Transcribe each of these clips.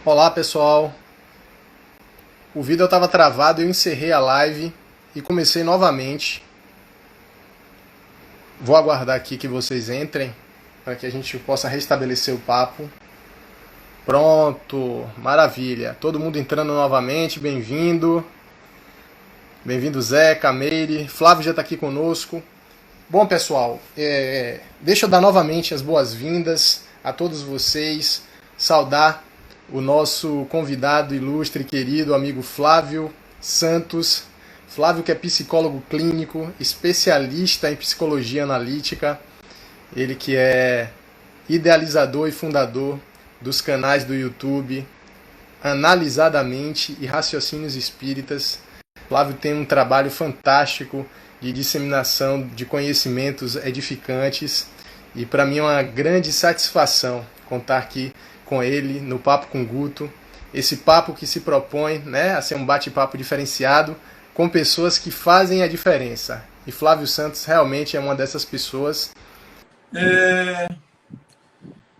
Olá pessoal, o vídeo estava travado, eu encerrei a live e comecei novamente. Vou aguardar aqui que vocês entrem para que a gente possa restabelecer o papo. Pronto, maravilha, todo mundo entrando novamente, bem-vindo. Bem-vindo Zé, Cameire, Flávio já está aqui conosco. Bom pessoal, deixa eu dar novamente as boas-vindas a todos vocês, saudar o nosso convidado ilustre, querido amigo Flávio Santos. Flávio que é psicólogo clínico, especialista em psicologia analítica, ele que é idealizador e fundador dos canais do YouTube Analisadamente e Raciocínios Espíritas. Flávio tem um trabalho fantástico de disseminação de conhecimentos edificantes e para mim é uma grande satisfação contar aqui com ele no Papo com Guto, esse papo que se propõe, né, a ser um bate-papo diferenciado com pessoas que fazem a diferença. E Flávio Santos realmente é uma dessas pessoas.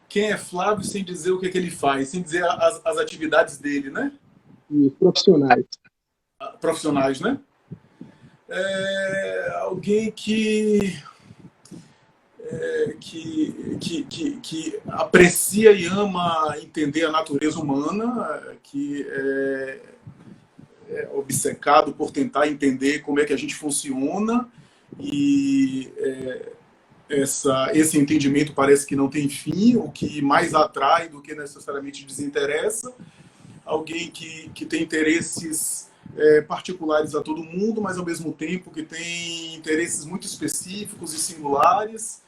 Quem é Flávio sem dizer o que ele faz, sem dizer as atividades dele, né? E profissionais. Profissionais, né? Alguém que aprecia e ama entender a natureza humana, que é obcecado por tentar entender como é que a gente funciona e esse entendimento parece que não tem fim, o que mais atrai do que necessariamente desinteressa. Alguém que tem interesses particulares a todo mundo, mas ao mesmo tempo que tem interesses muito específicos e singulares.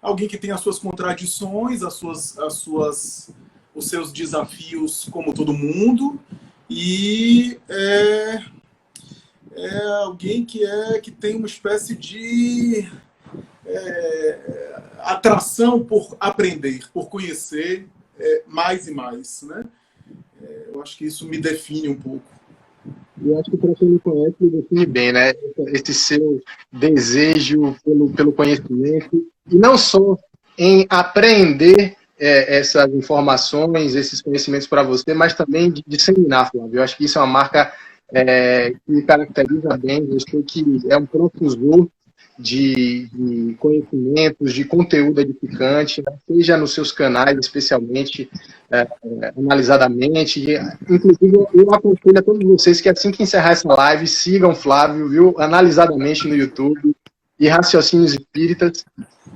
Alguém que tem as suas contradições, os seus desafios como todo mundo. E alguém que tem uma espécie de atração por aprender, por conhecer mais e mais, né? Eu acho que isso me define um pouco. Eu acho que para quem me conhece, me define bem, né? Esse seu desejo pelo conhecimento, e não só em apreender essas informações, esses conhecimentos para você, mas também de disseminar, Flávio. Eu acho que isso é uma marca que caracteriza bem você, que é um profusor de conhecimentos, de conteúdo edificante, né? Seja nos seus canais, especialmente, analisadamente. Inclusive, eu aconselho a todos vocês que assim que encerrar essa live, sigam Flávio, viu? Analisadamente no YouTube e Raciocínios Espíritas.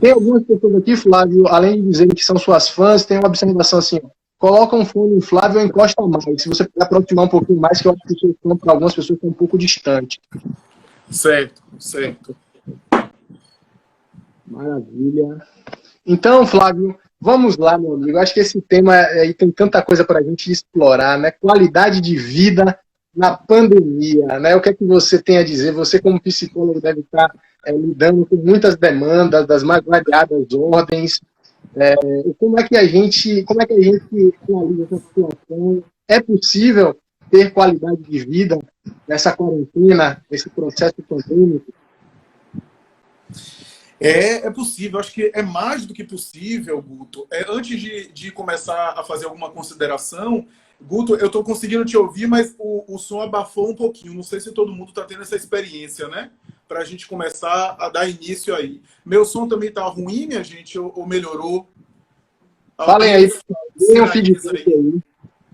Tem algumas pessoas aqui, Flávio, além de dizerem que são suas fãs, tem uma observação assim, ó, coloca um fone em Flávio ou encosta mais. Se você puder aproximar um pouquinho mais, que eu acho que o seu som para algumas pessoas está um pouco distante. Certo, certo. Maravilha. Então, Flávio, vamos lá, meu amigo. Acho que esse tema aí tem tanta coisa para a gente explorar, né? Qualidade de vida na pandemia, né? O que é que você tem a dizer? Você, como psicólogo, deve estar lidando com muitas demandas das mais variadas ordens. Como é que a gente analisa essa situação? É possível ter qualidade de vida nessa quarentena, nesse processo pandêmico? É possível, acho que é mais do que possível, Guto. Antes de começar a fazer alguma consideração, Guto, eu estou conseguindo te ouvir, mas o som abafou um pouquinho. Não sei se todo mundo está tendo essa experiência, né? Para a gente começar a dar início aí. Meu som também está ruim, minha gente, ou melhorou? Falem aí, deem um feedback aí.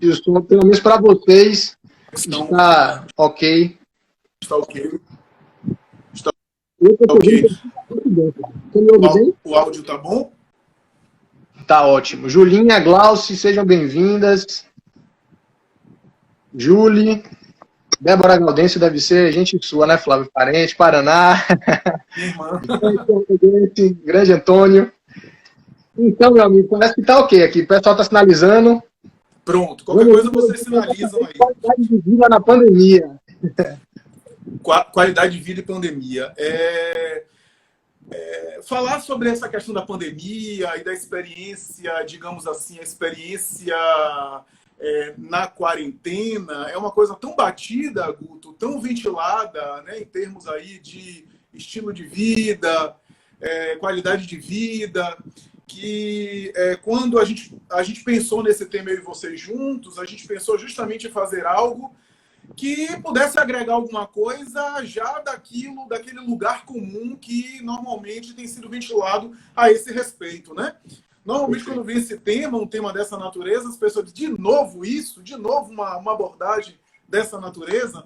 E o som, pelo menos para vocês, está ok. Está ok. Ok. O áudio tá bom? Tá ótimo. Julinha, Glauci, sejam bem-vindas. Julie, Débora Gaudêncio deve ser gente sua, né, Flávio? Parente, Paraná. Irmã. Grande Antônio. Então, meu amigo, parece que tá ok aqui. O pessoal tá sinalizando. Pronto. Qualquer coisa vocês sinalizam aí. Qualidade de vida na pandemia. Qualidade de vida e pandemia. Falar sobre essa questão da pandemia e da experiência, digamos assim, a experiência na quarentena é uma coisa tão batida, Guto, tão ventilada, né, em termos aí de estilo de vida, qualidade de vida, quando a gente pensou nesse tema, eu e vocês juntos, a gente pensou justamente em fazer algo que pudesse agregar alguma coisa já daquele lugar comum que normalmente tem sido ventilado a esse respeito, né? Normalmente, quando vem esse tema, um tema dessa natureza, as pessoas dizem, de novo isso? De novo uma abordagem dessa natureza?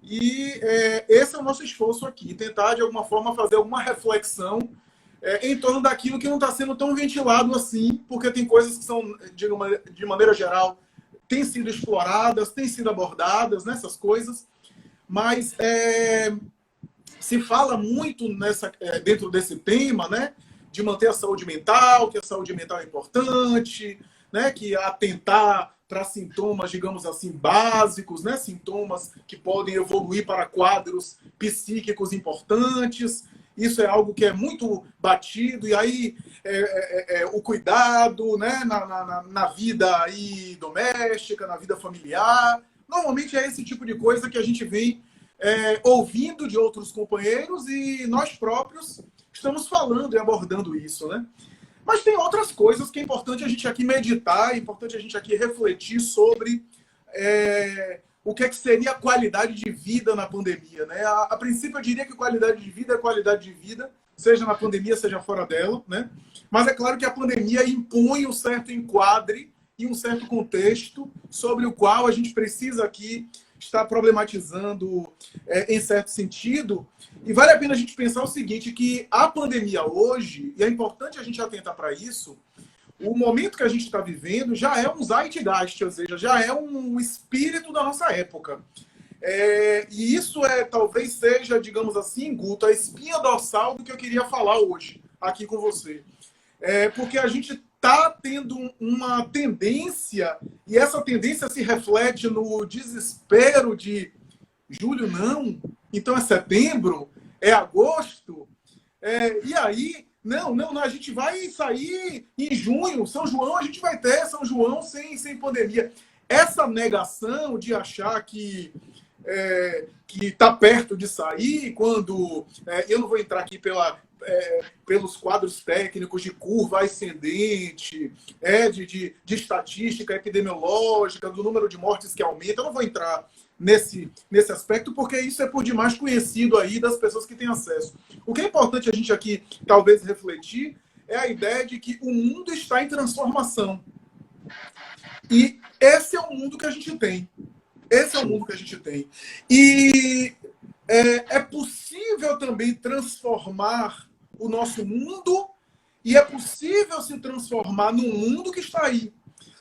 E esse é o nosso esforço aqui, tentar, de alguma forma, fazer alguma reflexão em torno daquilo que não está sendo tão ventilado assim, porque tem coisas que são, de maneira geral, têm sido exploradas, têm sido abordadas, nessas coisas, mas se fala muito dentro desse tema, né, de manter a saúde mental, que a saúde mental é importante, né, que atentar para sintomas, digamos assim, básicos, né, sintomas que podem evoluir para quadros psíquicos importantes. Isso é algo que é muito batido, e aí o cuidado, né, na vida aí doméstica, na vida familiar. Normalmente é esse tipo de coisa que a gente vem ouvindo de outros companheiros e nós próprios estamos falando e abordando isso, né? Mas tem outras coisas que é importante a gente aqui meditar, é importante a gente aqui refletir sobre o que seria a qualidade de vida na pandemia, né? A princípio, eu diria que qualidade de vida é qualidade de vida, seja na pandemia, seja fora dela, né? Mas é claro que a pandemia impõe um certo enquadre e um certo contexto sobre o qual a gente precisa aqui estar problematizando em certo sentido. E vale a pena a gente pensar o seguinte, que a pandemia hoje, e é importante a gente atentar para isso, o momento que a gente está vivendo já é um zeitgeist, ou seja, já é um espírito da nossa época. E isso talvez seja, digamos assim, Guto, a espinha dorsal do que eu queria falar hoje aqui com você. Porque a gente está tendo uma tendência, e essa tendência se reflete no desespero de julho não, então é setembro, é agosto, e aí, não, a gente vai sair em junho, São João a gente vai ter São João sem pandemia. Essa negação de achar que está perto de sair, quando eu não vou entrar aqui pelos quadros técnicos de curva ascendente, de estatística epidemiológica, do número de mortes que aumenta, eu não vou entrar nesse aspecto, porque isso é por demais conhecido aí das pessoas que têm acesso. O que é importante a gente aqui, talvez, refletir é a ideia de que o mundo está em transformação. E esse é o mundo que a gente tem. Esse é o mundo que a gente tem. E é possível também transformar o nosso mundo e é possível se transformar num mundo que está aí.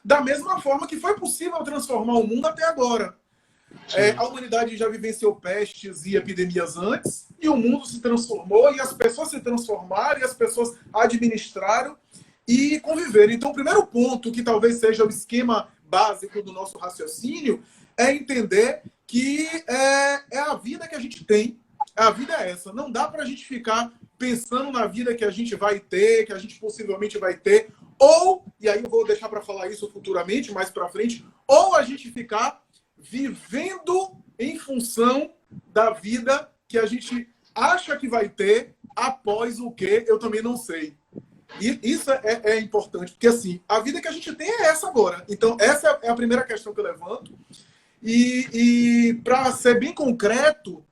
Da mesma forma que foi possível transformar o mundo até agora. A humanidade já vivenciou pestes e epidemias antes, e o mundo se transformou, e as pessoas se transformaram, e as pessoas administraram e conviveram. Então, o primeiro ponto, que talvez seja o esquema básico do nosso raciocínio, é entender que é a vida que a gente tem. A vida é essa. Não dá para a gente ficar pensando na vida que a gente vai ter, que a gente possivelmente vai ter, ou, e aí eu vou deixar para falar isso futuramente, mais para frente, ou a gente ficar vivendo em função da vida que a gente acha que vai ter após o que eu também não sei. E isso é importante, porque assim, a vida que a gente tem é essa agora. Então, essa é a primeira questão que eu levanto. E para ser bem concreto,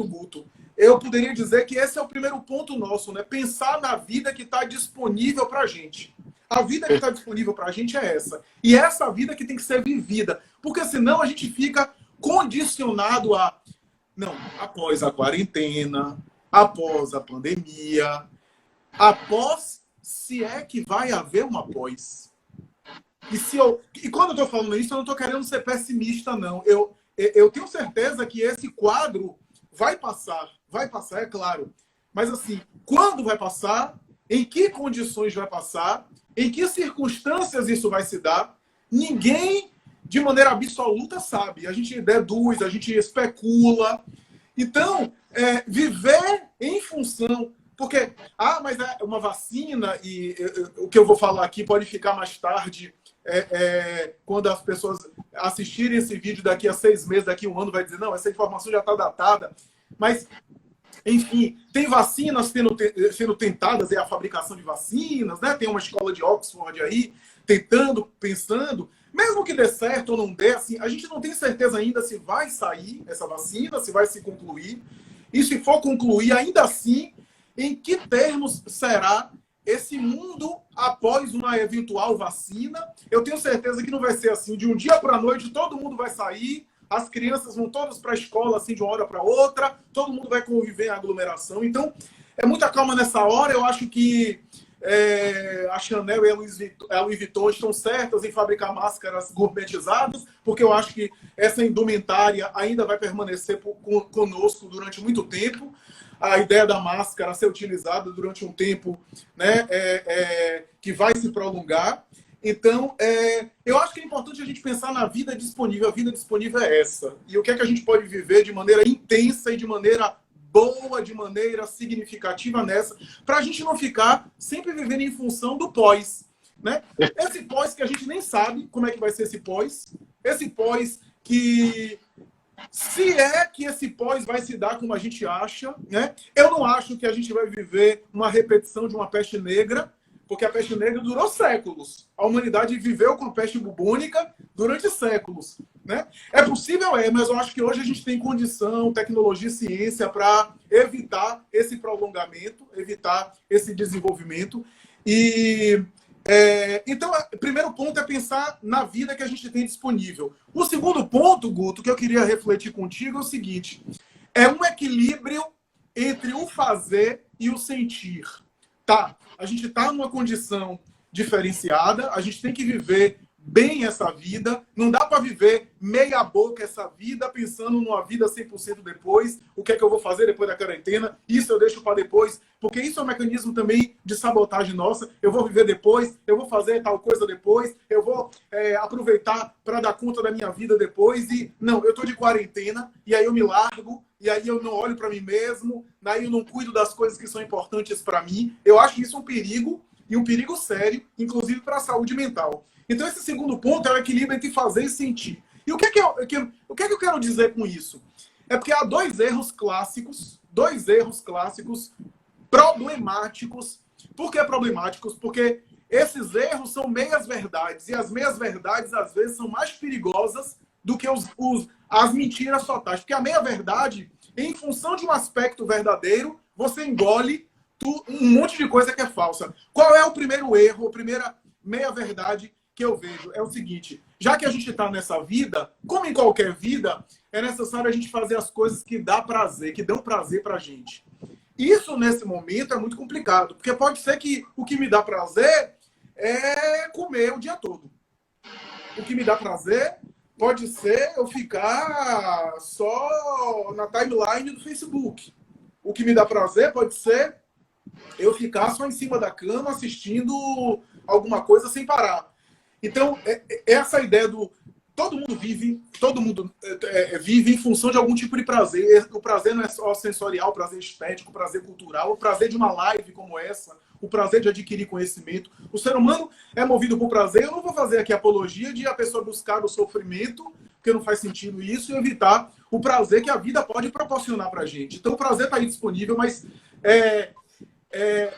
Guto, eu poderia dizer que esse é o primeiro ponto nosso, né? Pensar na vida que está disponível para a gente. A vida que está disponível para a gente é essa. E é essa vida que tem que ser vivida. Porque senão a gente fica condicionado a... Não, após a quarentena, após a pandemia, após, se é que vai haver uma após. E quando eu estou falando isso, eu não estou querendo ser pessimista, não. Eu tenho certeza que esse quadro vai passar, é claro. Mas assim, quando vai passar, em que condições vai passar, em que circunstâncias isso vai se dar, ninguém, de maneira absoluta, sabe. A gente deduz, a gente especula. Então, viver em função... Porque, mas é uma vacina, e o que eu vou falar aqui pode ficar mais tarde, quando as pessoas assistirem esse vídeo daqui a 6 meses, daqui a 1 ano, vai dizer, não, essa informação já está datada. Mas Enfim, tem vacinas sendo tentadas, é a fabricação de vacinas, né? Tem uma escola de Oxford aí, tentando, pensando, mesmo que dê certo ou não dê, assim, a gente não tem certeza ainda se vai sair essa vacina, se vai se concluir. E se for concluir, ainda assim, em que termos será esse mundo após uma eventual vacina? Eu tenho certeza que não vai ser assim, de um dia para a noite, todo mundo vai sair, as crianças vão todas para a escola, assim, de uma hora para outra, todo mundo vai conviver em aglomeração. Então, é muita calma nessa hora. Eu acho que a Chanel e a Louis Vuitton estão certas em fabricar máscaras gourmetizadas, porque eu acho que essa indumentária ainda vai permanecer conosco durante muito tempo. A ideia da máscara ser utilizada durante um tempo, né, que vai se prolongar. Então, eu acho que é importante a gente pensar na vida disponível. A vida disponível é essa. E o que é que a gente pode viver de maneira intensa e de maneira boa, de maneira significativa nessa, para a gente não ficar sempre vivendo em função do pós, né? Esse pós que a gente nem sabe como é que vai ser esse pós que, se é que esse pós vai se dar como a gente acha, né? Eu não acho que a gente vai viver uma repetição de uma peste negra, porque a peste negra durou séculos. A humanidade viveu com a peste bubônica durante séculos, né? É possível, mas eu acho que hoje a gente tem condição, tecnologia e ciência para evitar esse prolongamento, evitar esse desenvolvimento. E então, o primeiro ponto é pensar na vida que a gente tem disponível. O segundo ponto, Guto, que eu queria refletir contigo é o seguinte: é um equilíbrio entre o fazer e o sentir. Tá, a gente está numa condição diferenciada, a gente tem que viver bem essa vida, não dá para viver meia boca essa vida, pensando numa vida 100% depois, o que é que eu vou fazer depois da quarentena, isso eu deixo para depois, porque isso é um mecanismo também de sabotagem nossa, eu vou viver depois, eu vou fazer tal coisa depois, eu vou aproveitar para dar conta da minha vida depois, e não, eu estou de quarentena, e aí eu me largo, e aí eu não olho para mim mesmo, aí eu não cuido das coisas que são importantes para mim. Eu acho isso um perigo, e um perigo sério, inclusive para a saúde mental. Então, esse segundo ponto é o equilíbrio entre fazer e sentir. E o que é que eu quero dizer com isso? É porque há dois erros clássicos problemáticos. Por que problemáticos? Porque esses erros são meias-verdades, e as meias-verdades, às vezes, são mais perigosas do que as mentiras totais. Porque a meia-verdade, em função de um aspecto verdadeiro, você engole um monte de coisa que é falsa. Qual é o primeiro erro, a primeira meia-verdade que eu vejo? É o seguinte: já que a gente está nessa vida, como em qualquer vida, é necessário a gente fazer as coisas que dão prazer pra gente. Isso, nesse momento, é muito complicado, porque pode ser que o que me dá prazer é comer o dia todo. O que me dá prazer pode ser eu ficar só na timeline do Facebook. O que me dá prazer pode ser eu ficar só em cima da cama assistindo alguma coisa sem parar. Então, essa ideia do todo mundo vive em função de algum tipo de prazer. O prazer não é só sensorial, o prazer estético, o prazer cultural, o prazer de uma live como essa, o prazer de adquirir conhecimento. O ser humano é movido por prazer. Eu não vou fazer aqui apologia de a pessoa buscar o sofrimento, porque não faz sentido isso, e evitar o prazer que a vida pode proporcionar para a gente. Então, o prazer está aí disponível, mas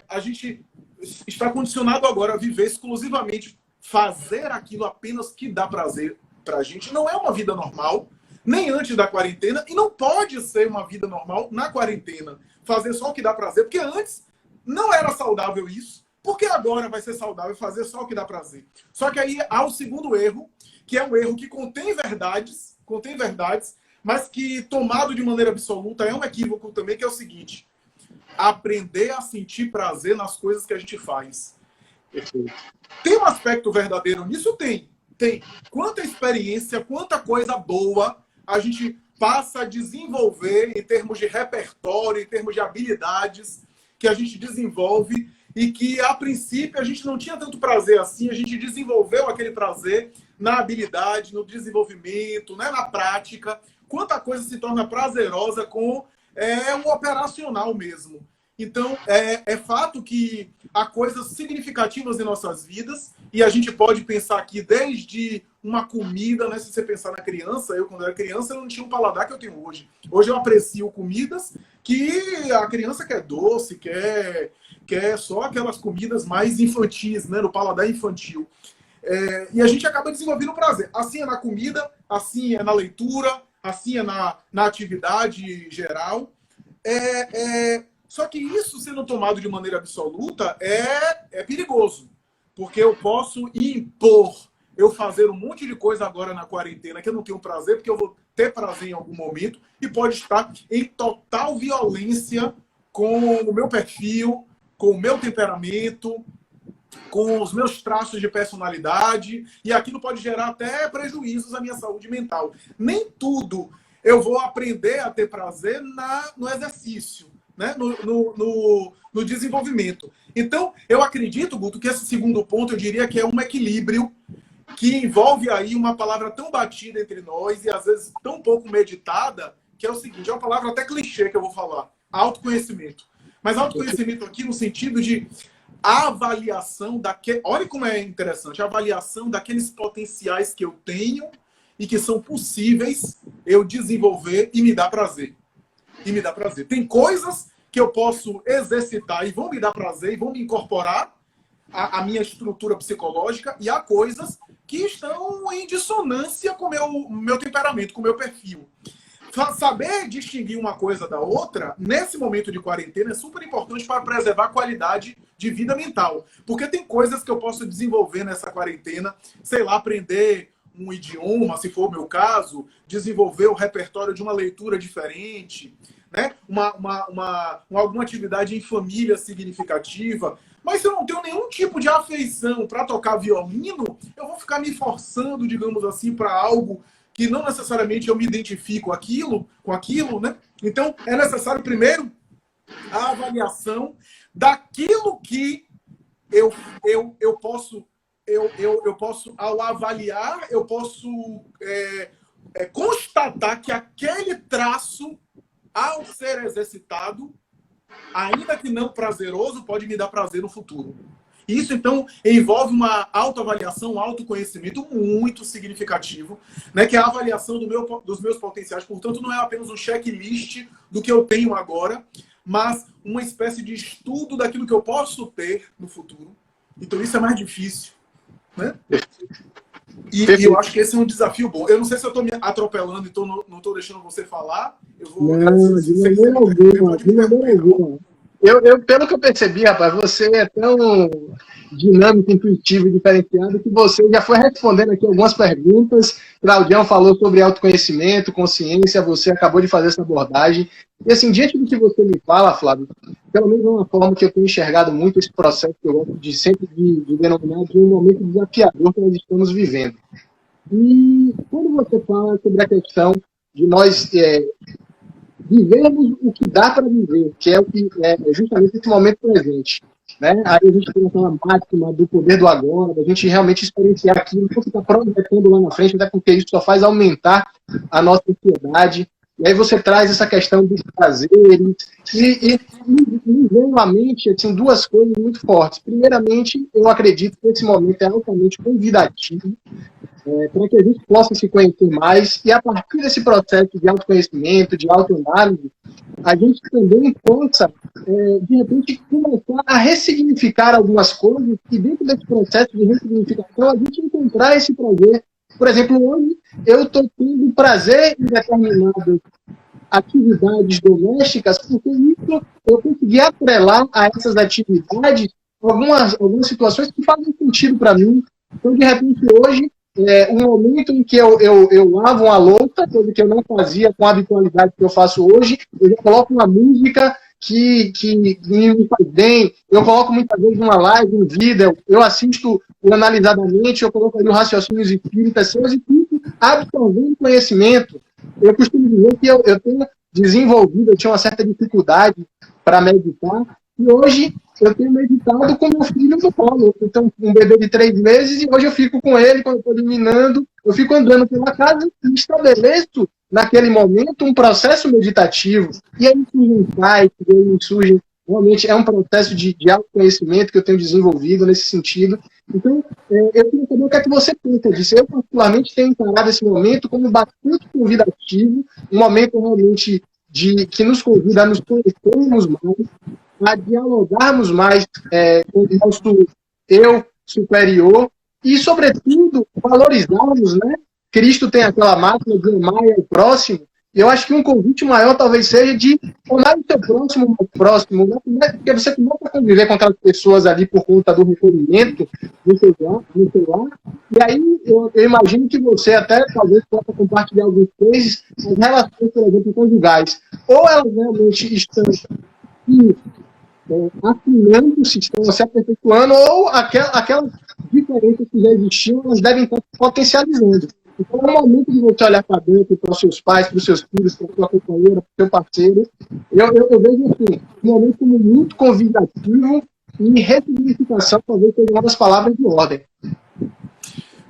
a gente está condicionado agora a viver exclusivamente, fazer aquilo apenas que dá prazer para a gente. Não é uma vida normal, nem antes da quarentena, e não pode ser uma vida normal na quarentena. Fazer só o que dá prazer, porque antes não era saudável isso, porque agora vai ser saudável fazer só o que dá prazer. Só que aí há o segundo erro, que é um erro que contém verdades, mas que, tomado de maneira absoluta, é um equívoco também, que é o seguinte: aprender a sentir prazer nas coisas que a gente faz. Tem um aspecto verdadeiro nisso? Tem. Quanta experiência, quanta coisa boa a gente passa a desenvolver em termos de repertório, em termos de habilidades que a gente desenvolve e que, a princípio, a gente não tinha tanto prazer assim. A gente desenvolveu aquele prazer na habilidade, no desenvolvimento, né, na prática. Quanta coisa se torna prazerosa com o operacional mesmo. Então, é fato que há coisas significativas em nossas vidas, e a gente pode pensar aqui desde uma comida, né? Se você pensar na criança, quando era criança, eu não tinha um paladar que eu tenho hoje. Hoje eu aprecio comidas que a criança quer doce, quer só aquelas comidas mais infantis, né, no paladar infantil. E a gente acaba desenvolvendo prazer. Assim é na comida, assim é na leitura, assim é na atividade geral. Só que isso, sendo tomado de maneira absoluta, é perigoso. Porque eu posso impor eu fazer um monte de coisa agora na quarentena que eu não tenho prazer, porque eu vou ter prazer em algum momento, e pode estar em total violência com o meu perfil, com o meu temperamento, com os meus traços de personalidade, e aquilo pode gerar até prejuízos à minha saúde mental. Nem tudo eu vou aprender a ter prazer no exercício, né? no desenvolvimento. Então, eu acredito, Guto, que esse segundo ponto, eu diria que é um equilíbrio que envolve aí uma palavra tão batida entre nós e às vezes tão pouco meditada, que é o seguinte, é uma palavra até clichê que eu vou falar, autoconhecimento. Mas autoconhecimento aqui no sentido de avaliação olha como é interessante, a avaliação daqueles potenciais que eu tenho e que são possíveis eu desenvolver e me dar prazer. Tem coisas que eu posso exercitar e vão me dar prazer e vão me incorporar à minha estrutura psicológica, e há coisas que estão em dissonância com o meu temperamento, com o meu perfil. Saber distinguir uma coisa da outra, nesse momento de quarentena, é super importante para preservar a qualidade de vida mental. Porque tem coisas que eu posso desenvolver nessa quarentena, sei lá, aprender um idioma, se for o meu caso, desenvolver o repertório de uma leitura diferente, né? Alguma atividade em família significativa. Mas se eu não tenho nenhum tipo de afeição para tocar violino, eu vou ficar me forçando, digamos assim, para algo que não necessariamente eu me identifico com aquilo, né? Então, é necessário, primeiro, a avaliação daquilo que eu posso, ao avaliar, eu posso constatar que aquele traço, ao ser exercitado, ainda que não prazeroso, pode me dar prazer no futuro. Isso, então, envolve uma autoavaliação, um autoconhecimento muito significativo, né, que é a avaliação dos meus potenciais. Portanto, não é apenas um checklist do que eu tenho agora, mas uma espécie de estudo daquilo que eu posso ter no futuro. Então, isso é mais difícil, né? E eu acho que esse é um desafio bom. Eu não sei se eu estou me atropelando e não estou deixando você falar. Eu vou... Não, de maneira alguma. Pelo que eu percebi, rapaz, você é tão dinâmico, intuitivo e diferenciado que você já foi respondendo aqui algumas perguntas. Claudião falou sobre autoconhecimento, consciência, você acabou de fazer essa abordagem. E assim, diante do que você me fala, Flávio, pelo menos é uma forma que eu tenho enxergado muito esse processo que eu gosto de sempre de denominar de um momento desafiador que nós estamos vivendo. E quando você fala sobre a questão de nós vivemos o que dá para viver, que é o que é justamente esse momento presente, né? Aí a gente tem aquela máxima do poder do agora, da gente realmente experienciar aquilo, não ficar projetando lá na frente, até porque isso só faz aumentar a nossa ansiedade. E aí você traz essa questão dos prazeres, e me vem à mente assim, duas coisas muito fortes. Primeiramente, eu acredito que esse momento é altamente convidativo, para que a gente possa se conhecer mais, e a partir desse processo de autoconhecimento, de autoanálise, a gente também possa, de repente, começar a ressignificar algumas coisas, e dentro desse processo de ressignificação, a gente encontrar esse prazer. Por exemplo, hoje eu estou tendo prazer em determinadas atividades domésticas, porque isso eu consegui atrelar a essas atividades algumas situações que fazem sentido para mim. Então, de repente, hoje, um momento em que eu lavo uma louça, coisa que eu não fazia com a habitualidade que eu faço hoje, eu já coloco uma música que me faz bem, eu coloco muitas vezes uma live, um vídeo, eu assisto o analisadamente, eu coloco ali o raciocínios espíritas seus e fico absorvendo conhecimento. Eu costumo dizer que eu tenho desenvolvido, eu tinha uma certa dificuldade para meditar, e hoje eu tenho meditado com meu filho no colo. Então, um bebê de 3 meses, e hoje eu fico com ele, quando eu estou eliminando, eu fico andando pela casa e estabeleço, naquele momento, um processo meditativo. E aí surge um insight, e aí surge, realmente, é um processo de autoconhecimento que eu tenho desenvolvido nesse sentido. Então, eu queria saber o que é que você pensa disso. Eu, particularmente, tenho encarado esse momento como bastante convidativo, um momento realmente que nos convida a nos conhecermos mais, a dialogarmos mais com o nosso eu superior e, sobretudo, valorizarmos, né? Cristo tem aquela máxima de amar o próximo. Eu acho que um convite maior talvez seja de amar o seu próximo mais próximo, né? Porque você começa a conviver com aquelas pessoas ali por conta do recolhimento no seu lar. E aí eu imagino que você até talvez possa compartilhar alguns cases, as relações, por exemplo, conjugais. Ou elas realmente estão afinando-se, estão se aperfeiçoando, ou aquelas diferenças que já existiam, elas devem estar potencializando. Então é o momento de você olhar para dentro, para os seus pais, para os seus filhos, para a sua companheira, para o seu parceiro. Eu vejo assim, um momento como muito convidativo e ressignificação, talvez seja uma das palavras de ordem.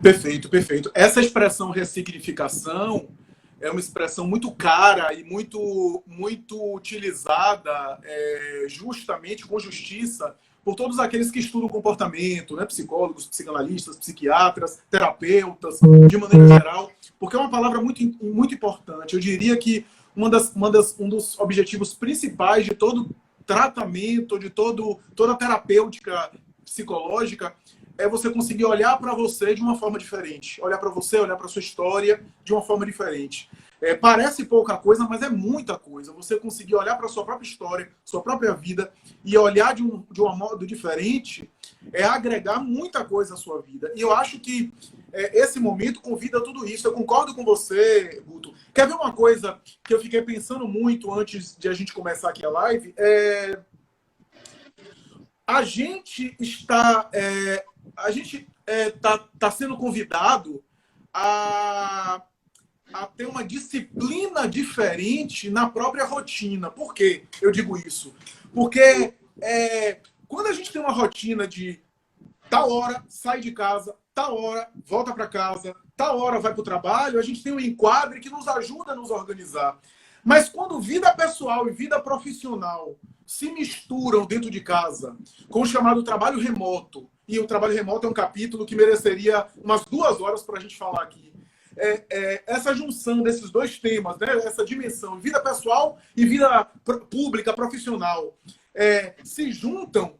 Perfeito, perfeito. Essa expressão ressignificação é uma expressão muito cara e muito utilizada justamente com justiça por todos aqueles que estudam comportamento, né? Psicólogos, psicanalistas, psiquiatras, terapeutas, de maneira geral, porque é uma palavra muito importante. Eu diria que um dos objetivos principais de todo tratamento, de toda terapêutica psicológica, é você conseguir olhar para você de uma forma diferente. Olhar para você, olhar para sua história de uma forma diferente. Parece pouca coisa, mas é muita coisa. Você conseguir olhar para a sua própria história, sua própria vida, e olhar de um modo diferente, é agregar muita coisa à sua vida. E eu acho que esse momento convida tudo isso. Eu concordo com você, Guto. Quer ver uma coisa que eu fiquei pensando muito antes de a gente começar aqui a live? A gente está sendo convidado a ter uma disciplina diferente na própria rotina. Por que eu digo isso? Porque quando a gente tem uma rotina de tal hora sai de casa, tal hora volta para casa, tal hora vai para o trabalho, a gente tem um enquadre que nos ajuda a nos organizar. Mas quando vida pessoal e vida profissional se misturam dentro de casa com o chamado trabalho remoto, e o trabalho remoto é um capítulo que mereceria umas 2 horas para a gente falar aqui. Essa junção desses dois temas, né, essa dimensão, vida pessoal e vida pública, profissional, se juntam,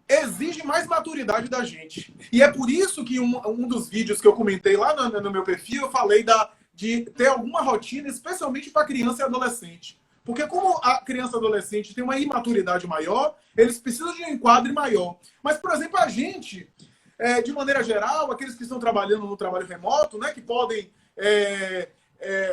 exige mais maturidade da gente. E é por isso que um dos vídeos que eu comentei lá no meu perfil, eu falei de ter alguma rotina, especialmente para criança e adolescente. Porque como a criança e adolescente tem uma imaturidade maior, eles precisam de um enquadre maior. Mas, por exemplo, a gente, de maneira geral, aqueles que estão trabalhando no trabalho remoto, né, que podem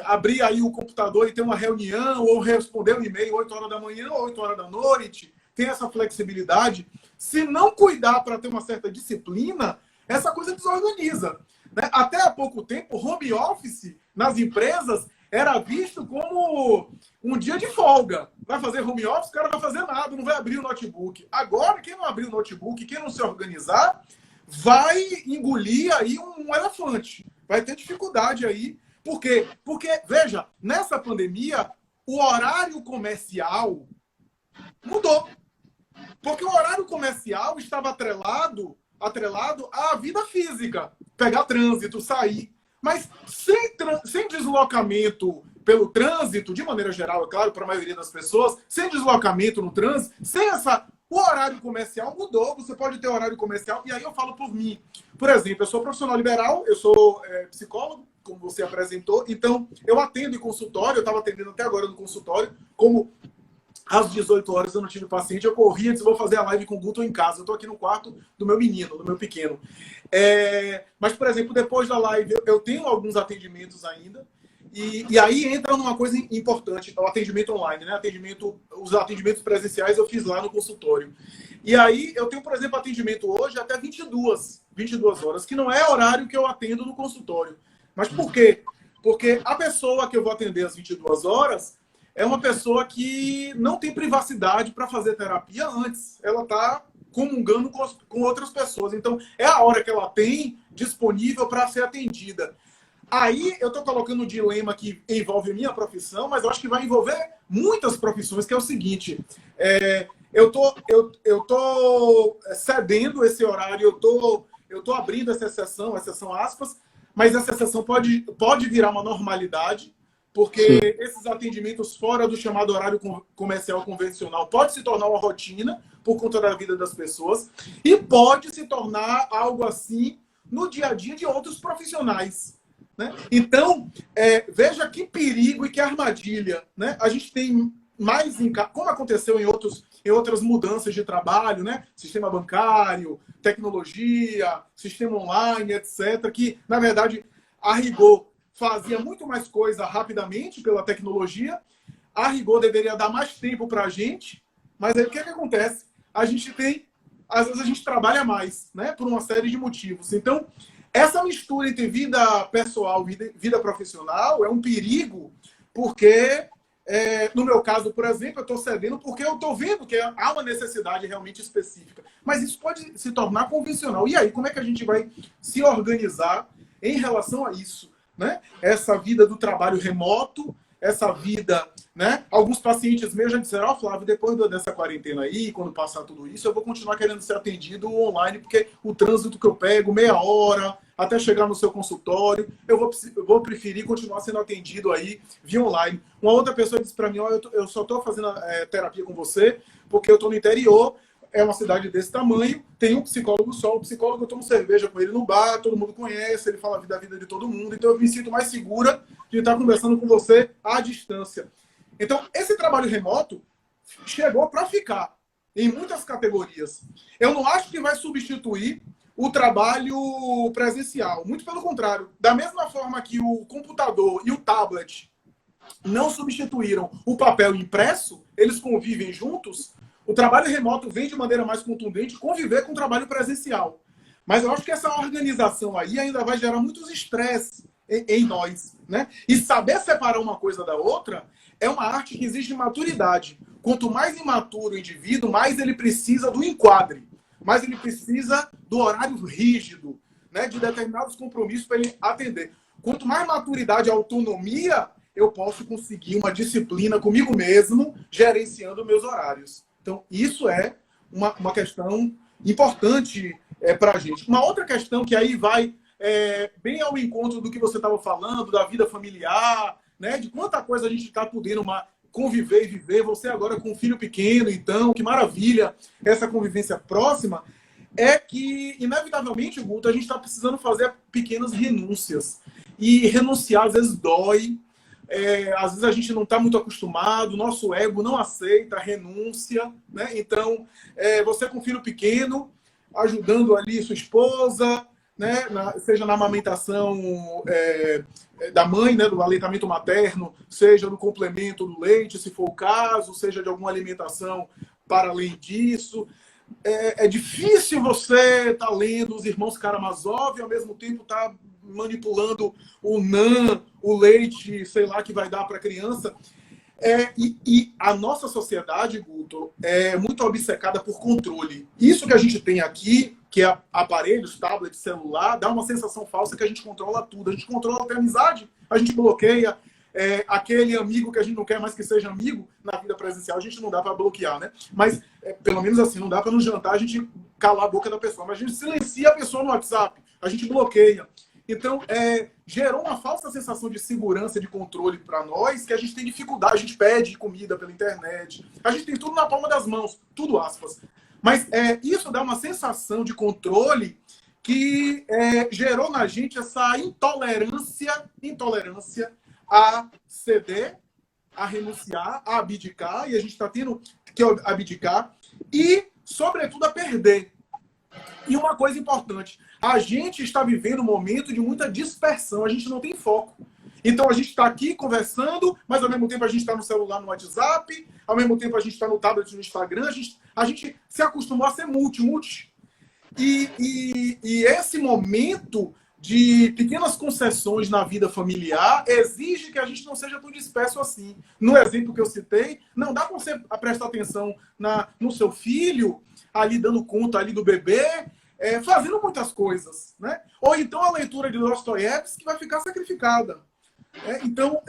abrir aí o computador e ter uma reunião, ou responder um e-mail 8 horas da manhã ou 8 horas da noite, tem essa flexibilidade. Se não cuidar para ter uma certa disciplina, essa coisa desorganiza. Né? Até há pouco tempo, home office nas empresas era visto como um dia de folga. Vai fazer home office, o cara não vai fazer nada, não vai abrir o notebook. Agora, quem não abrir o notebook, quem não se organizar, vai engolir aí um elefante. Vai ter dificuldade aí. Por quê? Porque, veja, nessa pandemia, o horário comercial mudou. Porque o horário comercial estava atrelado à vida física. Pegar trânsito, sair. Mas sem deslocamento pelo trânsito, de maneira geral, é claro, para a maioria das pessoas, sem deslocamento no trânsito, o horário comercial mudou. Você pode ter horário comercial, e aí eu falo por mim. Por exemplo, eu sou profissional liberal, eu sou psicólogo, como você apresentou, então eu atendo em consultório, eu estava atendendo até agora no consultório, como às 18 horas eu não tive paciente, eu corri e disse, vou fazer a live com o Guto em casa. Eu estou aqui no quarto do meu menino, do meu pequeno. Mas, por exemplo, depois da live, eu tenho alguns atendimentos ainda, e aí entra numa coisa importante, o atendimento online, né? Os atendimentos presenciais eu fiz lá no consultório. E aí eu tenho, por exemplo, atendimento hoje até 22 horas, que não é horário que eu atendo no consultório. Mas por quê? Porque a pessoa que eu vou atender às 22 horas é uma pessoa que não tem privacidade para fazer terapia antes. Ela está comungando com outras pessoas. Então, é a hora que ela tem disponível para ser atendida. Aí, eu estou colocando um dilema que envolve minha profissão, mas eu acho que vai envolver muitas profissões, que é o seguinte. Eu tô cedendo esse horário, eu tô abrindo essa exceção aspas, mas essa exceção pode virar uma normalidade, porque esses atendimentos fora do chamado horário comercial convencional pode se tornar uma rotina por conta da vida das pessoas e pode se tornar algo assim no dia a dia de outros profissionais, né? Então, veja que perigo e que armadilha, né? A gente tem mais, como aconteceu em outras mudanças de trabalho, né? Sistema bancário, tecnologia, sistema online, etc., que, na verdade, a rigor, fazia muito mais coisa rapidamente pela tecnologia, a rigor deveria dar mais tempo para a gente, mas aí o que acontece? Às vezes a gente trabalha mais, né? Por uma série de motivos. Então, essa mistura entre vida pessoal e vida profissional é um perigo, porque, no meu caso, por exemplo, eu estou cedendo porque eu estou vendo que há uma necessidade realmente específica. Mas isso pode se tornar convencional. E aí, como é que a gente vai se organizar em relação a isso, né? Essa vida do trabalho remoto, essa vida, né? Alguns pacientes meus já disseram, Flávio, depois dessa quarentena aí, quando passar tudo isso, eu vou continuar querendo ser atendido online, porque o trânsito que eu pego, meia hora, até chegar no seu consultório, eu vou preferir continuar sendo atendido aí via online. Uma outra pessoa disse para mim, eu só estou fazendo terapia com você porque eu estou no interior, é uma cidade desse tamanho, tem um psicólogo só, o psicólogo eu tomo cerveja com ele no bar, todo mundo conhece, ele fala da vida de todo mundo, então eu me sinto mais segura de estar conversando com você à distância. Então, esse trabalho remoto chegou para ficar em muitas categorias. Eu não acho que vai substituir o trabalho presencial, muito pelo contrário. Da mesma forma que o computador e o tablet não substituíram o papel impresso, eles convivem juntos, o trabalho remoto vem de maneira mais contundente conviver com o trabalho presencial. Mas eu acho que essa organização aí ainda vai gerar muitos estresses em nós, né? E saber separar uma coisa da outra é uma arte que exige maturidade. Quanto mais imaturo o indivíduo, mais ele precisa do enquadre, mais ele precisa do horário rígido, né? De determinados compromissos para ele atender. Quanto mais maturidade e autonomia, eu posso conseguir uma disciplina comigo mesmo, gerenciando meus horários. Então, isso é uma questão importante para a gente. Uma outra questão que aí vai bem ao encontro do que você estava falando, da vida familiar, né? De quanta coisa a gente está podendo conviver e viver. Você agora com um filho pequeno, então, que maravilha essa convivência próxima, é que, inevitavelmente, Guto, a gente está precisando fazer pequenas renúncias. E renunciar, às vezes, dói. Às vezes a gente não está muito acostumado, nosso ego não aceita a renúncia, né? Então, você com filho pequeno, ajudando ali sua esposa, né? Seja na amamentação da mãe, né? Do aleitamento materno, seja no complemento do leite, se for o caso, seja de alguma alimentação para além disso. É difícil você estar lendo os Irmãos Karamazov e ao mesmo tempo estar manipulando o NAN, o leite, sei lá, que vai dar para a criança. E a nossa sociedade, Guto, é muito obcecada por controle. Isso que a gente tem aqui, que é aparelhos, tablet, celular, dá uma sensação falsa que a gente controla tudo. A gente controla até a amizade, a gente bloqueia aquele amigo que a gente não quer mais que seja amigo na vida presencial, a gente não dá para bloquear, né? Mas, pelo menos assim, não dá para no jantar a gente calar a boca da pessoa, mas a gente silencia a pessoa no WhatsApp, a gente bloqueia. Então, gerou uma falsa sensação de segurança, de controle para nós, que a gente tem dificuldade, a gente pede comida pela internet, a gente tem tudo na palma das mãos, tudo aspas. Mas isso dá uma sensação de controle que gerou na gente essa intolerância a ceder, a renunciar, a abdicar, e a gente está tendo que abdicar, e, sobretudo, a perder. E uma coisa importante, a gente está vivendo um momento de muita dispersão, a gente não tem foco. Então a gente está aqui conversando, mas ao mesmo tempo a gente está no celular, no WhatsApp, ao mesmo tempo a gente está no tablet, no Instagram, a gente se acostumou a ser multi. E esse momento de pequenas concessões na vida familiar exige que a gente não seja tão disperso assim. No exemplo que eu citei, não dá para você prestar atenção no seu filho, ali dando conta ali do bebê, fazendo muitas coisas, né? Ou então a leitura de Dostoiévski vai ficar sacrificada. Então,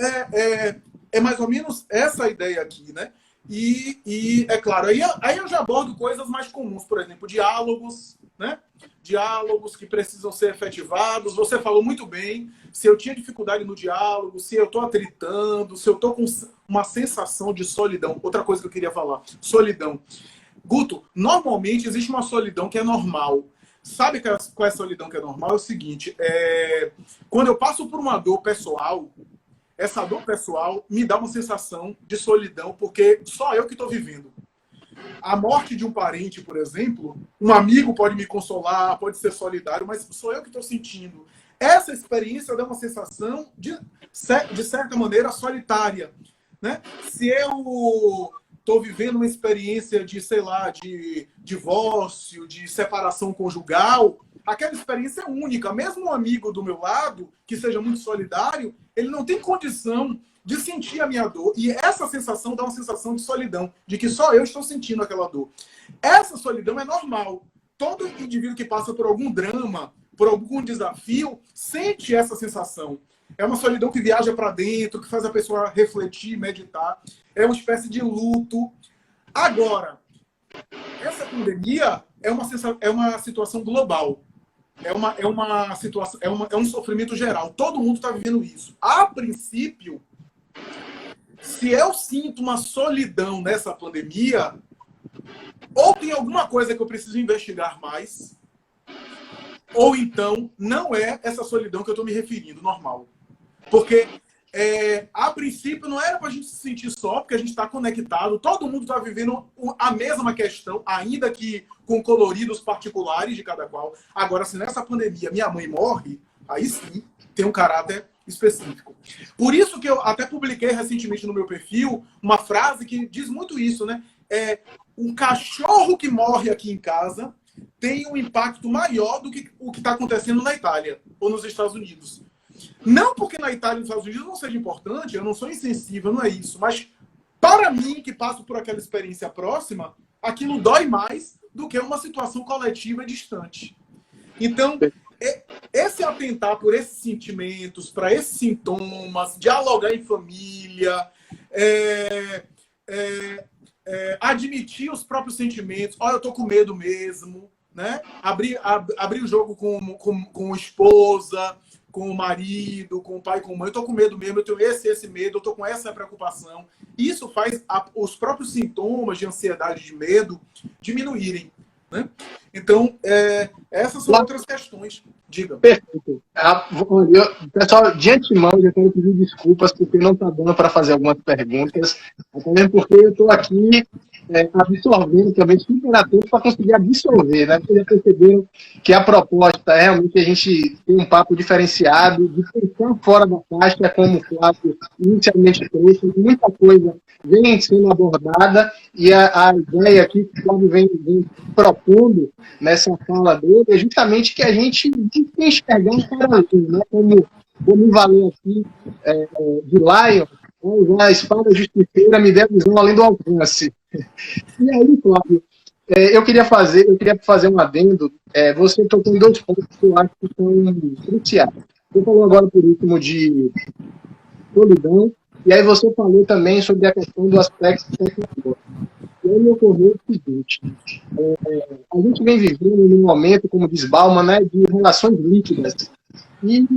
é mais ou menos essa a ideia aqui, né? E é claro, aí eu já abordo coisas mais comuns, por exemplo, diálogos, né? diálogos que precisam ser efetivados. Você falou muito bem. Se eu tinha dificuldade no diálogo, se eu estou atritando, se eu estou com uma sensação de solidão. Outra coisa que eu queria falar, solidão. Guto, normalmente existe uma solidão que é normal. Sabe qual é a solidão que é normal? É o seguinte, quando eu passo por uma dor pessoal, essa dor pessoal me dá uma sensação de solidão, porque só eu que estou vivendo. A morte de um parente, por exemplo, um amigo pode me consolar, pode ser solidário, mas sou eu que estou sentindo. Essa experiência dá uma sensação, de certa maneira, solitária. Né? Se eu estou vivendo uma experiência de, sei lá, de divórcio, de separação conjugal, aquela experiência é única. Mesmo um amigo do meu lado, que seja muito solidário, ele não tem condição de sentir a minha dor. E essa sensação dá uma sensação de solidão, de que só eu estou sentindo aquela dor. Essa solidão é normal. Todo indivíduo que passa por algum drama, por algum desafio, sente essa sensação. É uma solidão que viaja para dentro, que faz a pessoa refletir, meditar. É uma espécie de luto. Agora, essa pandemia é uma situação global. É uma situação, é um sofrimento geral. Todo mundo está vivendo isso. A princípio, se eu sinto uma solidão nessa pandemia, ou tem alguma coisa que eu preciso investigar mais, ou então não é essa solidão que eu estou me referindo, normal. Porque, a princípio, não era para a gente se sentir só, porque a gente está conectado, todo mundo está vivendo a mesma questão, ainda que com coloridos particulares de cada qual. Agora, se nessa pandemia minha mãe morre, aí sim tem um caráter específico. Por isso que eu até publiquei recentemente no meu perfil uma frase que diz muito isso, né? Um cachorro que morre aqui em casa tem um impacto maior do que o que está acontecendo na Itália ou nos Estados Unidos. Não porque na Itália e nos Estados Unidos não seja importante, eu não sou insensível, não é isso. Mas para mim, que passo por aquela experiência próxima, aquilo dói mais do que uma situação coletiva distante. Então, esse atentar por esses sentimentos, para esses sintomas, dialogar em família, admitir os próprios sentimentos. Olha, eu tô com medo mesmo, né? Abrir o jogo com a esposa, com o marido, com o pai, com a mãe. Eu tô com medo mesmo, eu tenho esse medo, eu tô com essa preocupação. Isso faz os próprios sintomas de ansiedade, de medo, diminuírem. Né? Então, essas são outras questões. Diga. Perfeito. Pessoal, de antemão, eu já quero pedir desculpas porque não está dando para fazer algumas perguntas, até mesmo porque eu estou aqui absorvendo também, super atento para conseguir absorver, né? Vocês já perceberam que a proposta é realmente a gente ter um papo diferenciado, de pensar fora da caixa, como o Flávio inicialmente trouxe, muita coisa vem sendo abordada e a ideia aqui que o Flávio vem propondo nessa fala dele é justamente que a gente tem que enxergar um paralelo, né? Como vou me valer aqui de Lion, a espada justiceira me der visão além do alcance. E aí, Flávio, eu queria fazer um adendo. Você tocou em 2 pontos que eu acho que são cruciais. Você falou agora, por último, de solidão, e aí você falou também sobre a questão do aspecto tecnológico. E aí me ocorreu o seguinte, a gente vem vivendo num momento, como diz Bauman, né, de relações líquidas. E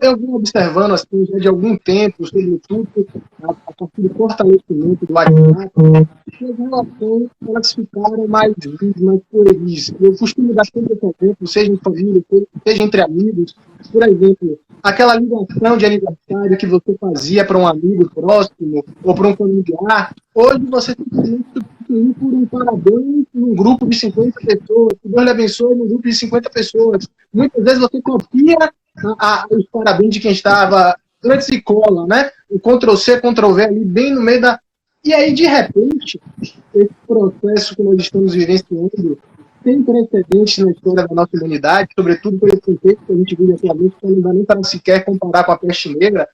eu venho observando assim, já de algum tempo, sobretudo a partir do fortalecimento do WhatsApp, que as relações elas ficaram mais vivas, mais pueris. Eu costumo dar sempre esse exemplo, seja em família, seja entre amigos. Por exemplo, aquela ligação de aniversário que você fazia para um amigo próximo ou para um familiar, hoje você simplesmente substituiu por um parabéns num grupo de 50 pessoas, que Deus lhe abençoe num grupo de 50 pessoas. Muitas vezes você copia os parabéns de quem estava antes e cola, né? O Ctrl-C, Ctrl-V ali bem no meio da... E aí, de repente, esse processo que nós estamos vivenciando tem precedentes na história da nossa humanidade, sobretudo pelo contexto que a gente vive atualmente, que não dá nem para sequer comparar com a peste negra.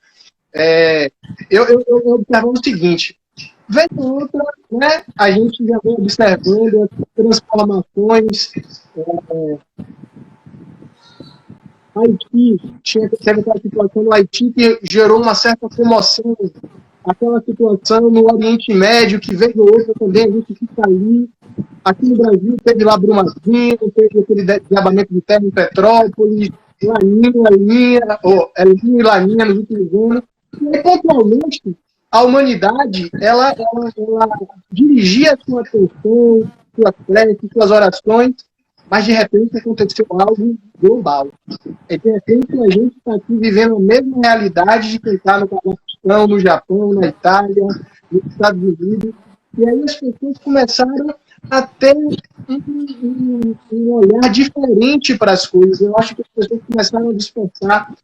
Eu observo o seguinte, vez ou outra, né, a gente já vem observando as transformações. Haiti, teve aquela situação no Haiti que gerou uma certa comoção aquela situação no Oriente Médio, que vez ou outra também a gente fica ali. Aqui no Brasil teve lá Brumadinho, teve aquele desabamento de terra em Petrópolis, Laninha e Laninha nos últimos anos. E aí, pontualmente, a humanidade, ela dirigia sua atenção, suas preces, suas orações, mas de repente aconteceu algo global. E de repente a gente está aqui vivendo a mesma realidade de quem está no Cazaquistão, no Japão, na Itália, nos Estados Unidos. E aí as pessoas começaram a ter um olhar diferente para as coisas. Eu acho que as pessoas começaram a despertar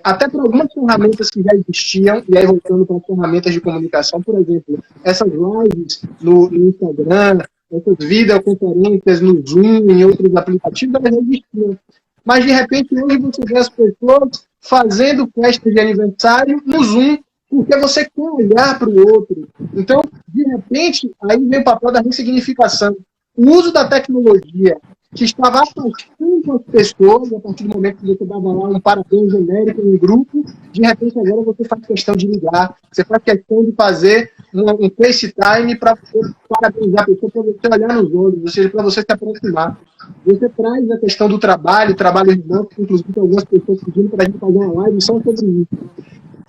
até para algumas ferramentas que já existiam, e aí voltando para as ferramentas de comunicação, por exemplo, essas lives no Instagram, essas videoconferências no Zoom, em outros aplicativos, elas já existiam. Mas, de repente, hoje você vê as pessoas fazendo festa de aniversário no Zoom, porque você quer olhar para o outro. Então, de repente, aí vem o papel da ressignificação. O uso da tecnologia, que estava afastando as pessoas, a partir do momento que você dava lá um parabéns genérico em um grupo, de repente agora você faz questão de ligar, você faz questão de fazer um FaceTime para você parabenizar a pessoa, para você olhar nos olhos, ou seja, para você se aproximar. Você traz a questão do trabalho remoto, inclusive tem algumas pessoas pedindo para a gente fazer uma live só sobre isso.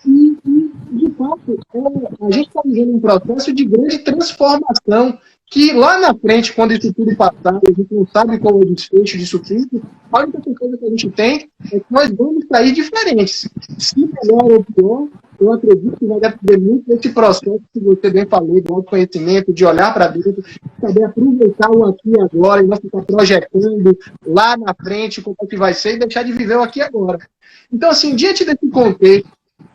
E, de fato, a gente está vivendo um processo de grande transformação que lá na frente, quando isso tudo passar, a gente não sabe qual é o desfecho disso tudo, a única certeza que a gente tem é que nós vamos sair diferentes. Se melhor ou pior, eu acredito que vai depender muito desse processo que você bem falou, do autoconhecimento, de olhar para dentro, de saber aproveitar o aqui e agora, e não ficar projetando lá na frente como é que vai ser, e deixar de viver o aqui e agora. Então, assim, diante desse contexto,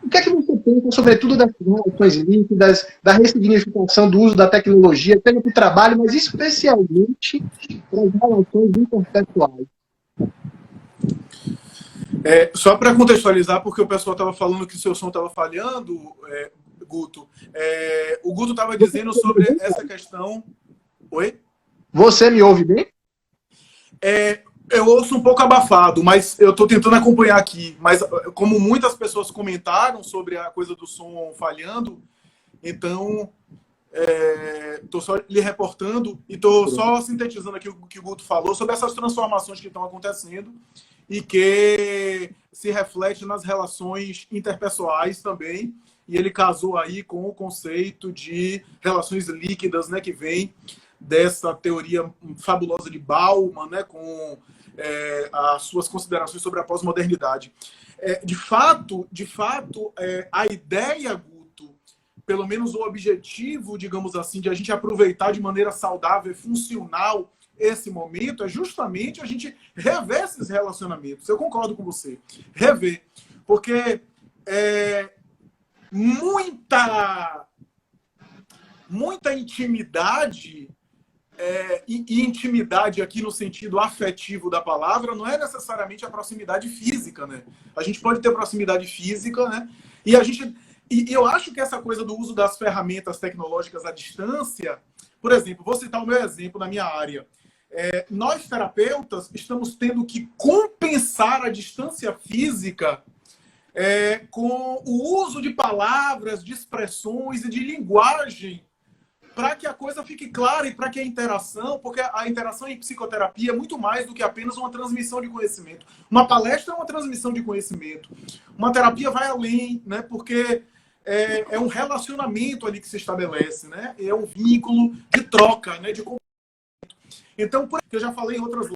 o que é que você pensa, sobretudo, das relações líquidas, da ressignificação do uso da tecnologia, tanto para o trabalho, mas especialmente para as relações interpessoais? Só para contextualizar, porque o pessoal estava falando que o seu som estava falhando, Guto. O Guto estava dizendo sobre essa questão... Oi? Você me ouve bem? Eu ouço um pouco abafado, mas eu estou tentando acompanhar aqui. Mas como muitas pessoas comentaram sobre a coisa do som falhando, então estou só lhe reportando e estou só sintetizando aqui o que o Guto falou sobre essas transformações que estão acontecendo e que se reflete nas relações interpessoais também. E ele casou aí com o conceito de relações líquidas, né, que vem dessa teoria fabulosa de Bauman, né, com as suas considerações sobre a pós-modernidade. De fato, a ideia, Guto, pelo menos o objetivo, digamos assim, de a gente aproveitar de maneira saudável e funcional esse momento é justamente a gente rever esses relacionamentos. Eu concordo com você. Rever. Porque muita intimidade... e intimidade aqui no sentido afetivo da palavra não é necessariamente a proximidade física, né? A gente pode ter proximidade física, né? E eu acho que essa coisa do uso das ferramentas tecnológicas à distância, por exemplo, vou citar o meu exemplo na minha área. Nós, terapeutas, estamos tendo que compensar a distância física com o uso de palavras, de expressões e de linguagem para que a coisa fique clara e para que a interação, porque a interação em psicoterapia é muito mais do que apenas uma transmissão de conhecimento. Uma palestra é uma transmissão de conhecimento. Uma terapia vai além, né? Porque é um relacionamento ali que se estabelece, né? É um vínculo de troca, né? De... Então, por que eu já falei em outras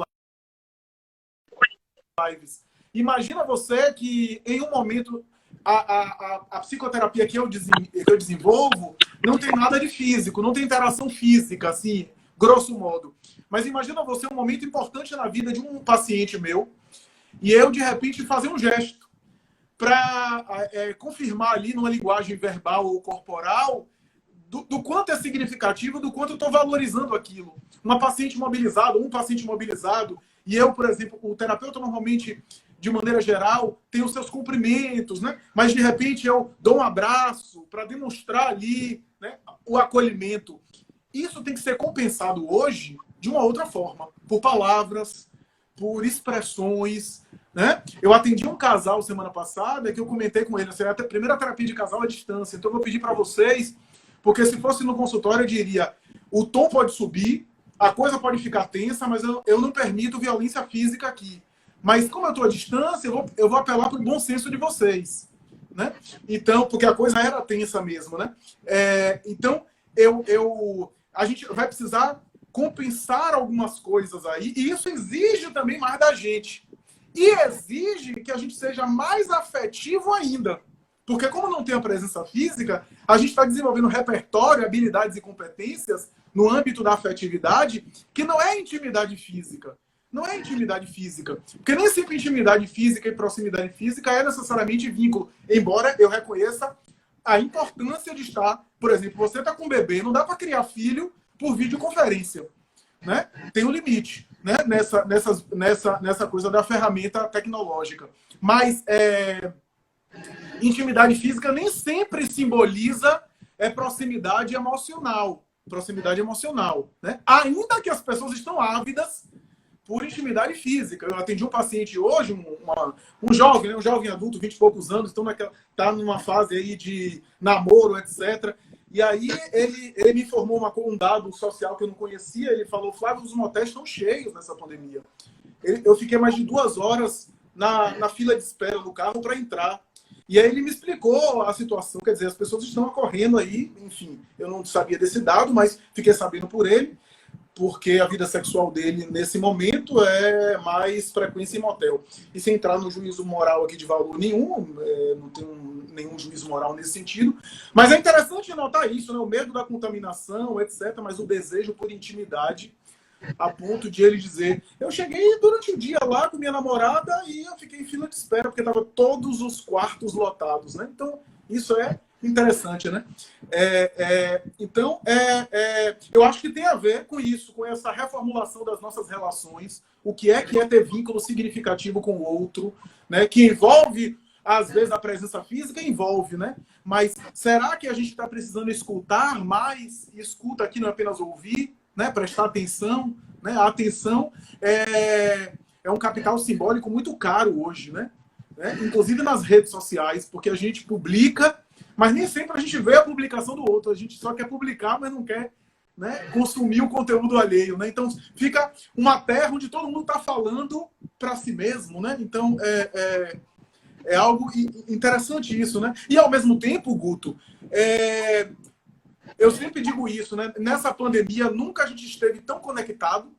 lives. Imagina você que em um momento a psicoterapia que eu desenvolvo não tem nada de físico, não tem interação física, assim, grosso modo. Mas imagina você um momento importante na vida de um paciente meu e eu, de repente, fazer um gesto para confirmar ali numa linguagem verbal ou corporal do quanto é significativo, do quanto eu estou valorizando aquilo. Uma paciente mobilizada, um paciente mobilizado, e eu, por exemplo, o terapeuta normalmente, de maneira geral, tem os seus cumprimentos, né? Mas, de repente, eu dou um abraço para demonstrar ali, né, o acolhimento. Isso tem que ser compensado hoje de uma outra forma, por palavras, por expressões, né? Eu atendi um casal semana passada que eu comentei com ele, assim, a primeira terapia de casal é à distância, então eu vou pedir para vocês, porque se fosse no consultório eu diria, o tom pode subir, a coisa pode ficar tensa, mas eu não permito violência física aqui. Mas como eu estou à distância, eu vou apelar para o bom senso de vocês, né? Então, porque a coisa era tensa mesmo, né? Então, a gente vai precisar compensar algumas coisas aí, e isso exige também mais da gente. E exige que a gente seja mais afetivo ainda. Porque como não tem a presença física, a gente está desenvolvendo repertório, habilidades e competências no âmbito da afetividade, que não é intimidade física. Não é intimidade física. Porque nem sempre intimidade física e proximidade física é necessariamente vínculo. Embora eu reconheça a importância de estar... Por exemplo, você está com um bebê, não dá para criar filho por videoconferência. Né? Tem um limite, né? nessa coisa da ferramenta tecnológica. Mas intimidade física nem sempre simboliza proximidade emocional. Proximidade emocional. Né? Ainda que as pessoas estão ávidas por intimidade física. Eu atendi um paciente hoje, um jovem, né? Um jovem adulto, 20 e poucos anos, está numa fase aí de namoro, etc. E aí ele me informou um dado social que eu não conhecia. Ele falou, Flávio, os motéis estão cheios nessa pandemia. Eu fiquei mais de 2 horas na fila de espera do carro para entrar. E aí ele me explicou a situação. Quer dizer, as pessoas estão ocorrendo aí. Enfim, eu não sabia desse dado, mas fiquei sabendo por ele, porque a vida sexual dele, nesse momento, é mais frequência em motel. E sem entrar no juízo moral aqui de valor nenhum, não tenho nenhum juízo moral nesse sentido, mas é interessante notar isso, né? O medo da contaminação, etc., mas o desejo por intimidade, a ponto de ele dizer, eu cheguei durante o dia lá com minha namorada e eu fiquei em fila de espera, porque estavam todos os quartos lotados, né? Então, isso é interessante, né? Então, eu acho que tem a ver com isso, com essa reformulação das nossas relações, o que é ter vínculo significativo com o outro, né? Que envolve, às vezes, a presença física, envolve, né? Mas será que a gente está precisando escutar mais? E escuta aqui não é apenas ouvir, né? Prestar atenção, né? A atenção é um capital simbólico muito caro hoje, né? Inclusive nas redes sociais, porque a gente publica, mas nem sempre a gente vê a publicação do outro. A gente só quer publicar, mas não quer, né, consumir o conteúdo alheio. Né? Então, fica uma terra onde todo mundo está falando para si mesmo. Né? Então, é algo interessante isso. Né? E, ao mesmo tempo, Guto, eu sempre digo isso. Né? Nessa pandemia, nunca a gente esteve tão conectado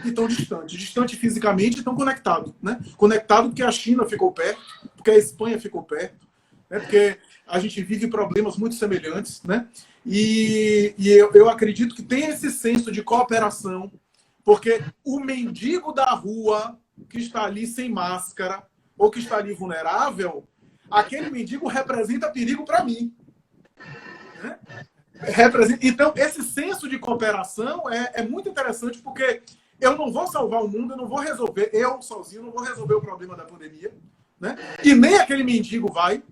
e tão distante. Distante fisicamente e tão conectado. Né? Conectado porque a China ficou perto, porque a Espanha ficou perto, né? Porque a gente vive problemas muito semelhantes, né? E eu acredito que tem esse senso de cooperação, porque o mendigo da rua que está ali sem máscara ou que está ali vulnerável, aquele mendigo representa perigo para mim. Né? Então, esse senso de cooperação é muito interessante, porque eu não vou salvar o mundo, eu não vou resolver, eu sozinho não vou resolver o problema da pandemia, né? E nem aquele mendigo vai.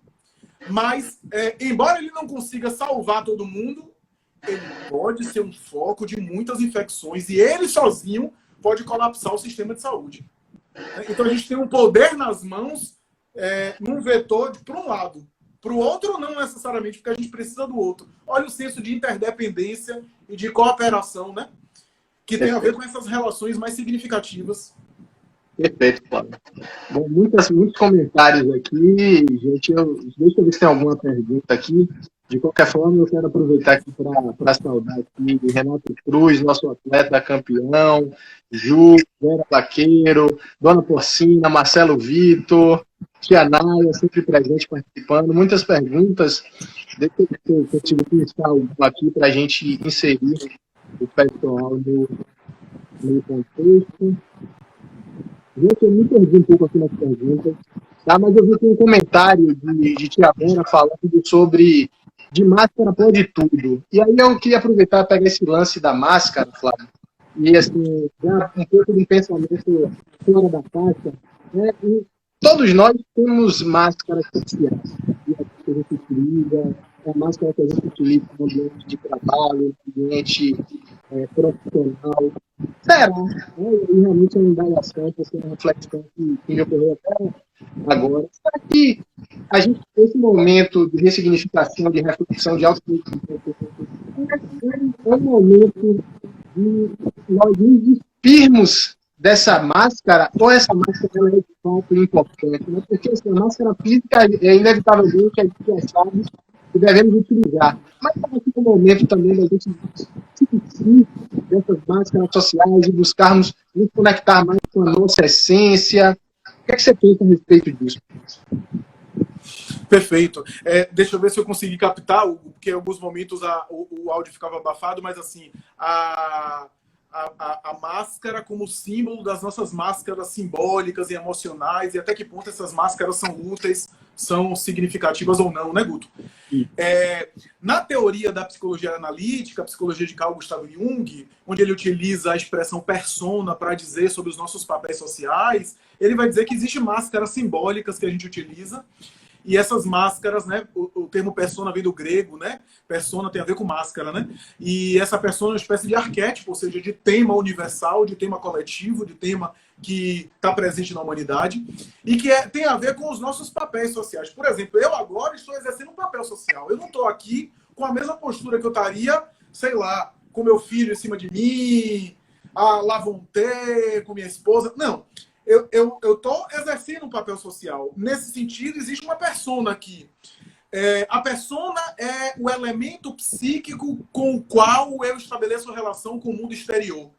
Mas, embora ele não consiga salvar todo mundo, ele pode ser um foco de muitas infecções e ele sozinho pode colapsar o sistema de saúde. Então, a gente tem um poder nas mãos num vetor para um lado. Para o outro, não necessariamente, porque a gente precisa do outro. Olha o senso de interdependência e de cooperação, né? Que tem a ver com essas relações mais significativas. Perfeito, Flávio. Bom, muitos comentários aqui, gente. Deixa eu ver se tem alguma pergunta aqui. De qualquer forma, eu quero aproveitar aqui para saudar aqui Renato Cruz, nosso atleta campeão, Ju, Vera Vaqueiro, Dona Porcina, Marcelo Vitor, Tia Naya, sempre presente, participando. Muitas perguntas. Deixa eu consigo pensar aqui para a gente inserir o pessoal no contexto. Gente, eu me perdi um pouco aqui nas perguntas, tá? Mas eu vi aqui um comentário de Tia Vera falando sobre de máscara pode tudo. E aí eu queria aproveitar e pegar esse lance da máscara, Flávio, e assim, já um pouco de um pensamento fora da caixa, né? E todos nós temos máscaras sociais. E a que a gente utiliza, a máscara que a gente utiliza no ambiente de trabalho, no ambiente profissional? Será? E realmente é uma indagação, porque é uma reflexão que me ocorreu até agora. Será que a gente, esse momento de ressignificação, de reflexão, de autoconhecimento, é um momento de nós nos despirmos dessa máscara, ou essa máscara ela é de fato importante? Né? Porque essa máscara física, inevitavelmente, a gente já sabe que devemos utilizar. Mas é aqui um momento também da gente se vestir dessas máscaras sociais e buscarmos nos conectar mais com a nossa essência. O que é que você pensa a respeito disso? Perfeito. Deixa eu ver se eu consegui captar, porque em alguns momentos o áudio ficava abafado, mas assim, a máscara como símbolo das nossas máscaras simbólicas e emocionais, e até que ponto essas máscaras são úteis, são significativas ou não, né, Guto? Na teoria da psicologia analítica, a psicologia de Carl Gustav Jung, onde ele utiliza a expressão persona para dizer sobre os nossos papéis sociais, ele vai dizer que existem máscaras simbólicas que a gente utiliza. E essas máscaras, né? O termo persona vem do grego, né? Persona tem a ver com máscara, né? E essa persona é uma espécie de arquétipo, ou seja, de tema universal, de tema coletivo, de tema que está presente na humanidade e que tem a ver com os nossos papéis sociais. Por exemplo, eu agora estou exercendo um papel social. Eu não estou aqui com a mesma postura que eu estaria, sei lá, com meu filho em cima de mim, a lavonté, com minha esposa. Não. Eu estou exercendo um papel social. Nesse sentido, existe uma persona aqui. A persona é o elemento psíquico com o qual eu estabeleço relação com o mundo exterior.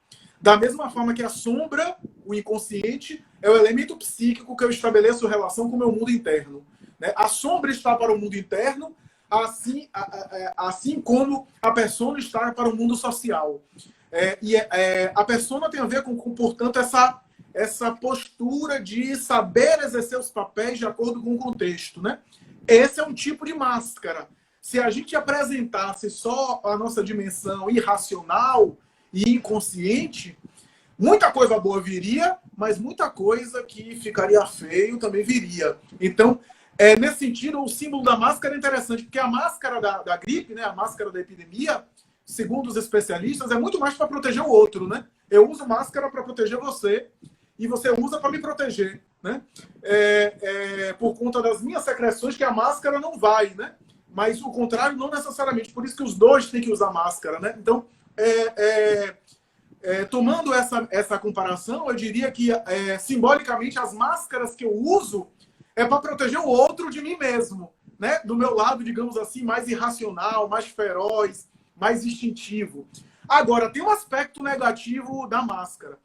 Da mesma forma que a sombra, o inconsciente, é o elemento psíquico que eu estabeleço relação com o meu mundo interno. A sombra está para o mundo interno, assim como a persona está para o mundo social. A persona tem a ver com portanto, essa postura de saber exercer os papéis de acordo com o contexto, né? Esse é um tipo de máscara. Se a gente apresentasse só a nossa dimensão irracional e inconsciente, muita coisa boa viria, mas muita coisa que ficaria feio também viria. Então, nesse sentido, o símbolo da máscara é interessante, porque a máscara da gripe, né, a máscara da epidemia, segundo os especialistas, é muito mais para proteger o outro, né? Eu uso máscara para proteger você, e você usa para me proteger, né? Por conta das minhas secreções que a máscara não vai, né? Mas o contrário não necessariamente. Por isso que os dois têm que usar máscara, né? Então, tomando essa comparação, eu diria que simbolicamente as máscaras que eu uso é para proteger o outro de mim mesmo, né? Do meu lado, digamos assim, mais irracional, mais feroz, mais instintivo. Agora, tem um aspecto negativo da máscara.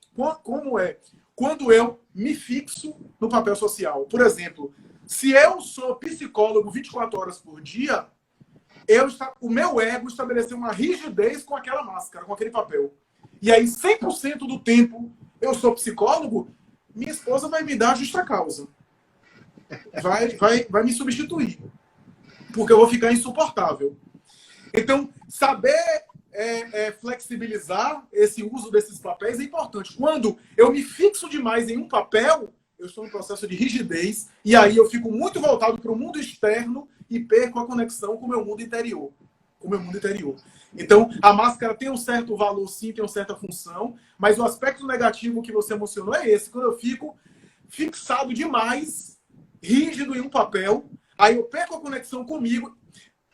Como é? Quando eu me fixo no papel social. Por exemplo, se eu sou psicólogo 24 horas por dia, o meu ego estabeleceu uma rigidez com aquela máscara, com aquele papel. E aí, 100% do tempo, eu sou psicólogo, minha esposa vai me dar justa causa. Vai me substituir. Porque eu vou ficar insuportável. Então, saber flexibilizar esse uso desses papéis é importante. Quando eu me fixo demais em um papel, eu estou em processo de rigidez e aí eu fico muito voltado para o mundo externo e perco a conexão com o meu mundo interior. Então, a máscara tem um certo valor, sim, tem uma certa função, mas o aspecto negativo que você mencionou é esse. Quando eu fico fixado demais, rígido em um papel, aí eu perco a conexão comigo.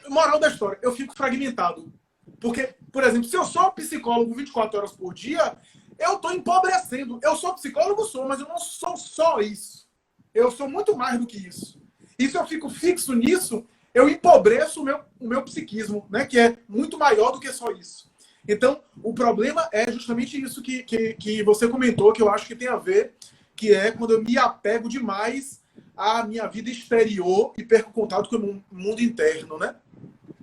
Moral da história, eu fico fragmentado. Porque, por exemplo, se eu sou psicólogo 24 horas por dia, eu estou empobrecendo. Eu sou psicólogo, mas eu não sou só isso. Eu sou muito mais do que isso. E se eu fico fixo nisso, eu empobreço o meu psiquismo, né? Que é muito maior do que só isso. Então, o problema é justamente isso que você comentou, que eu acho que tem a ver, que é quando eu me apego demais à minha vida exterior e perco contato com o mundo interno, né?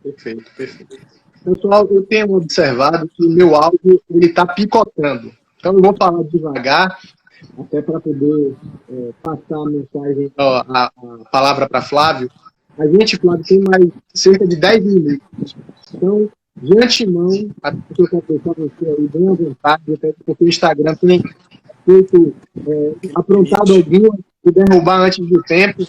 Perfeito. Pessoal, eu tenho observado que o meu áudio está picotando. Então, eu vou falar devagar, até para poder passar a mensagem, a palavra para Flávio. A gente, Flávio, tem mais cerca de 10 minutos. Então, de antemão, até que eu quero deixar você aí bem à vontade, até porque o Instagram tem feito, aprontado algumas de derrubar antes do tempo.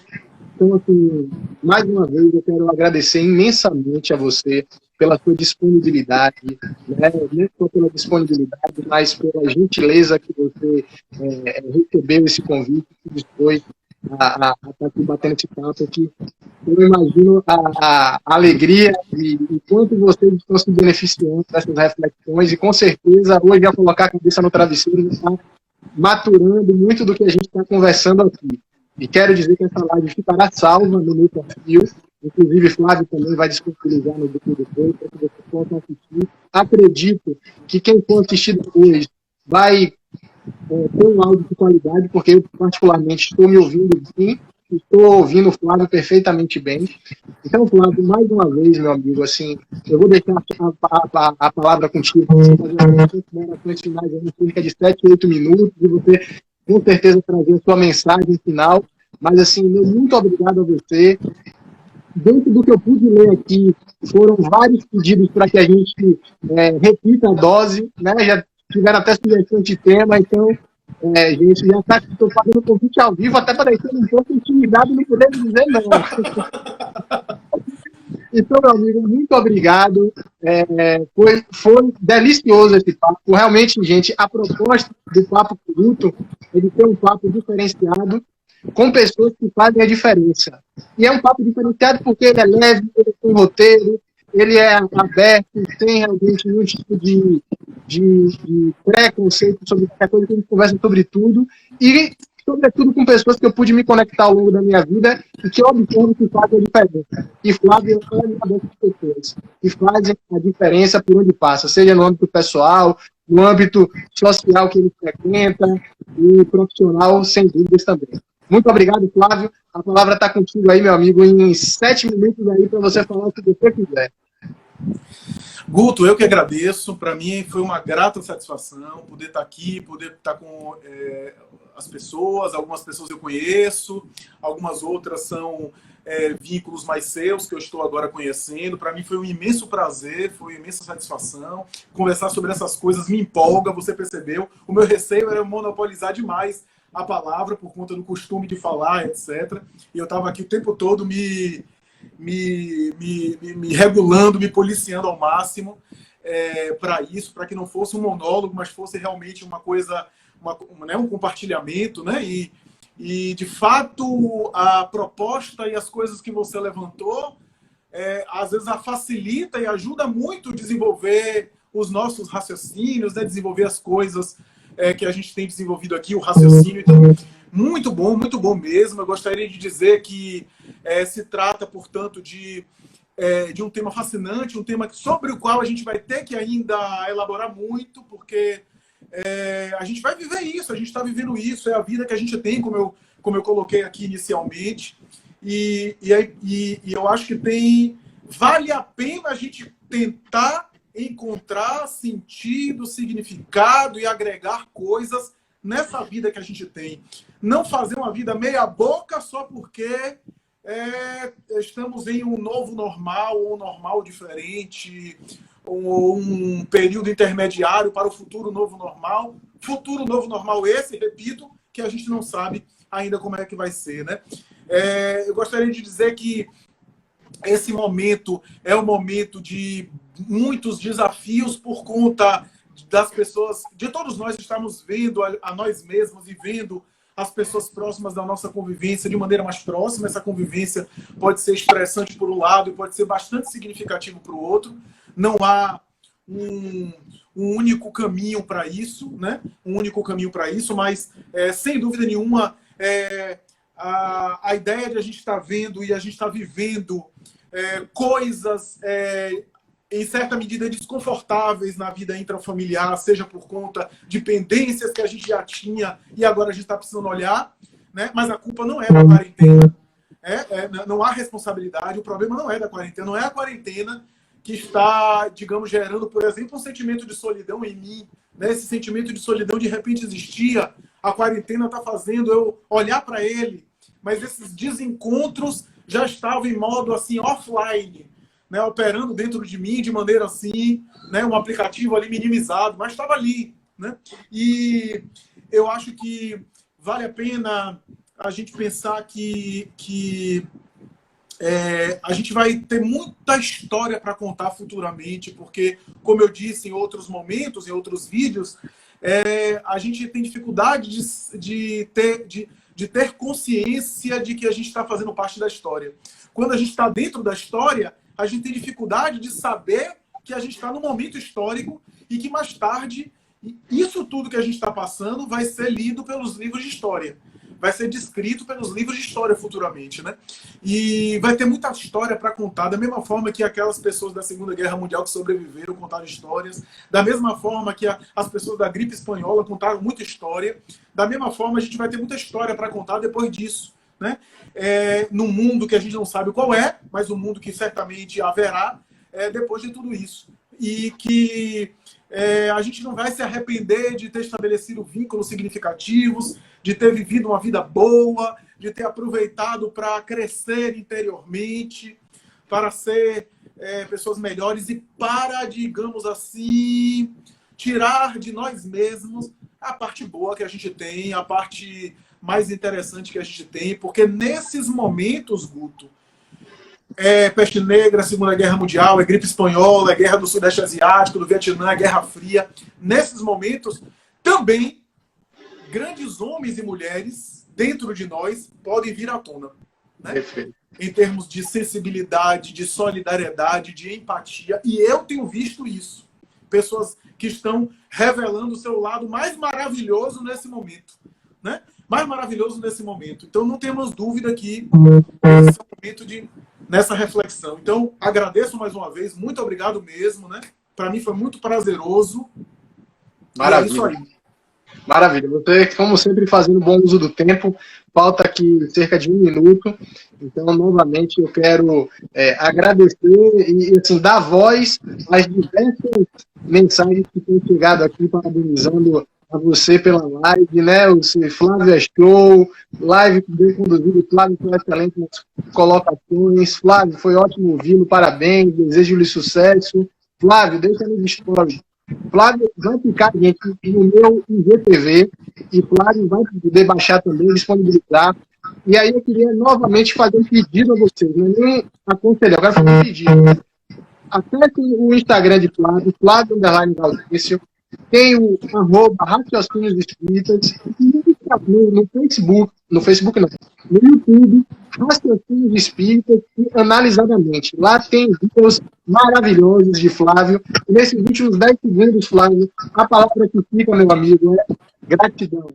Então, assim, mais uma vez, eu quero agradecer imensamente a você pela sua disponibilidade, né? Não só pela disponibilidade, mas pela gentileza que você recebeu esse convite, que dispôs a estar aqui batendo esse papo aqui. Eu imagino a alegria e quanto vocês estão se beneficiando dessas reflexões, e com certeza hoje já colocar a cabeça no travesseiro e estar maturando muito do que a gente está conversando aqui. E quero dizer que essa live ficará salva no meu perfil, inclusive Flávio também vai disponibilizar no grupo depois, para que vocês possam assistir. Acredito que quem for assistir depois vai ter um áudio de qualidade, porque eu particularmente estou me ouvindo bem, estou ouvindo o Flávio perfeitamente bem. Então, Flávio, mais uma vez, meu amigo, assim, eu vou deixar a palavra contigo, para você fazer uma considerações finais, cerca de 7, 8 minutos, e você, com certeza, trazer a sua mensagem final. Mas, assim, meu muito obrigado a você. Dentro do que eu pude ler aqui, foram vários pedidos para que a gente repita a dose, né? Já tiveram até sugestões de tema, então, gente, já está fazendo o convite ao vivo, até para deixar um pouco intimidado e não poder dizer não. Então, meu amigo, muito obrigado. Foi delicioso esse papo. Realmente, gente, a proposta do Papo Fruto é de ter um papo diferenciado com pessoas que fazem a diferença. E é um papo diferenciado porque ele é leve, ele tem roteiro, ele é aberto, sem realmente nenhum tipo de preconceito sobre qualquer coisa, que a gente conversa sobre tudo, e sobretudo com pessoas que eu pude me conectar ao longo da minha vida e que eu observo que fazem a diferença. E Flávio é uma dessas pessoas que fazem a diferença por onde passa, seja no âmbito pessoal, no âmbito social que ele frequenta e profissional, sem dúvidas também. Muito obrigado, Flávio. A palavra está contigo aí, meu amigo, em 7 minutos aí para você falar o que você quiser. Guto, eu que agradeço. Para mim foi uma grata satisfação poder estar aqui, poder estar com as pessoas. Algumas pessoas eu conheço, algumas outras são vínculos mais seus que eu estou agora conhecendo. Para mim foi um imenso prazer, foi uma imensa satisfação. Conversar sobre essas coisas me empolga, você percebeu. O meu receio era monopolizar demais a palavra por conta do costume de falar, etc. E eu estava aqui o tempo todo me regulando, me policiando ao máximo para isso, para que não fosse um monólogo, mas fosse realmente uma coisa, um compartilhamento, né? E, de fato, a proposta e as coisas que você levantou, às vezes a facilita e ajuda muito a desenvolver os nossos raciocínios, né? Desenvolver as coisas que a gente tem desenvolvido aqui, o raciocínio. Então, muito bom mesmo. Eu gostaria de dizer que se trata, portanto, de um tema fascinante, um tema sobre o qual a gente vai ter que ainda elaborar muito, porque a gente vai viver isso, a gente está vivendo isso, é a vida que a gente tem, como eu coloquei aqui inicialmente. E eu acho que vale a pena a gente tentar encontrar sentido, significado e agregar coisas nessa vida que a gente tem. Não fazer uma vida meia boca só porque estamos em um novo normal, ou um normal diferente, ou um período intermediário para o futuro novo normal. Futuro novo normal esse, repito, que a gente não sabe ainda como é que vai ser, né? Eu gostaria de dizer que esse momento é um momento de muitos desafios por conta das pessoas, de todos nós estamos vendo a nós mesmos e vendo as pessoas próximas da nossa convivência de maneira mais próxima. Essa convivência pode ser estressante por um lado e pode ser bastante significativo para o outro. Não há um único caminho para isso, né? Um único caminho para isso, mas sem dúvida nenhuma a ideia de a gente estar vendo e a gente estar vivendo coisas em certa medida desconfortáveis na vida intrafamiliar, seja por conta de pendências que a gente já tinha e agora a gente está precisando olhar, né? Mas a culpa não é da quarentena, não há responsabilidade, o problema não é da quarentena, não é a quarentena que está, digamos, gerando, por exemplo, um sentimento de solidão em mim, né? Esse sentimento de solidão de repente existia, a quarentena está fazendo eu olhar para ele, mas esses desencontros já estavam em modo assim offline, né, operando dentro de mim de maneira assim, né, um aplicativo ali minimizado, mas estava ali, né? E eu acho que vale a pena a gente pensar que A gente vai ter muita história para contar futuramente, porque, como eu disse em outros momentos, em outros vídeos, a gente tem dificuldade de ter consciência de que a gente está fazendo parte da história. Quando a gente está dentro da história, a gente tem dificuldade de saber que a gente está num momento histórico e que mais tarde, isso tudo que a gente está passando vai ser lido pelos livros de história. Vai ser descrito pelos livros de história futuramente, né? E vai ter muita história para contar, da mesma forma que aquelas pessoas da Segunda Guerra Mundial que sobreviveram contaram histórias, da mesma forma que as pessoas da gripe espanhola contaram muita história, da mesma forma a gente vai ter muita história para contar depois disso, né? Num mundo que a gente não sabe qual é, mas um mundo que certamente haverá depois de tudo isso. E que a gente não vai se arrepender de ter estabelecido vínculos significativos, de ter vivido uma vida boa, de ter aproveitado para crescer interiormente, para ser pessoas melhores e para, digamos assim, tirar de nós mesmos a parte boa que a gente tem, a parte mais interessante que a gente tem, porque nesses momentos, Guto, peste negra, Segunda Guerra Mundial, gripe espanhola, guerra do Sudeste Asiático, do Vietnã, Guerra Fria. Nesses momentos, também, grandes homens e mulheres dentro de nós podem vir à tona. Né? Em termos de sensibilidade, de solidariedade, de empatia. E eu tenho visto isso. Pessoas que estão revelando o seu lado mais maravilhoso nesse momento. Né? Mais maravilhoso nesse momento. Então, não temos dúvida que esse é o momento nessa reflexão. Então, agradeço mais uma vez, muito obrigado mesmo, né? Para mim foi muito prazeroso. Maravilha. É isso aí. Maravilha. Você, como sempre, fazendo bom uso do tempo. Falta aqui cerca de 1 minuto. Então, novamente, eu quero agradecer e assim, dar voz às diversas mensagens que têm chegado aqui, parabenizando a você pela live, né? O Flávio Show, live bem conduzido, Flávio foi excelente nas colocações. Flávio, foi ótimo ouvi-lo, parabéns, desejo-lhe sucesso. Flávio, deixa nos stories. Flávio vai ficar, gente, no meu IGTV, e Flávio vai poder baixar também, disponibilizar. E aí eu queria novamente fazer um pedido a vocês, não é nem aconselhar, eu quero fazer um pedido. Acesse o Instagram de Flávio, Flávio_Gaudêncio, tem o @Raciocínios Espíritas, no Facebook não, no YouTube, Raciocínios Espíritas e Analisadamente. Lá tem vídeos maravilhosos de Flávio. E nesses últimos 10 segundos, Flávio, a palavra que fica, meu amigo, é gratidão.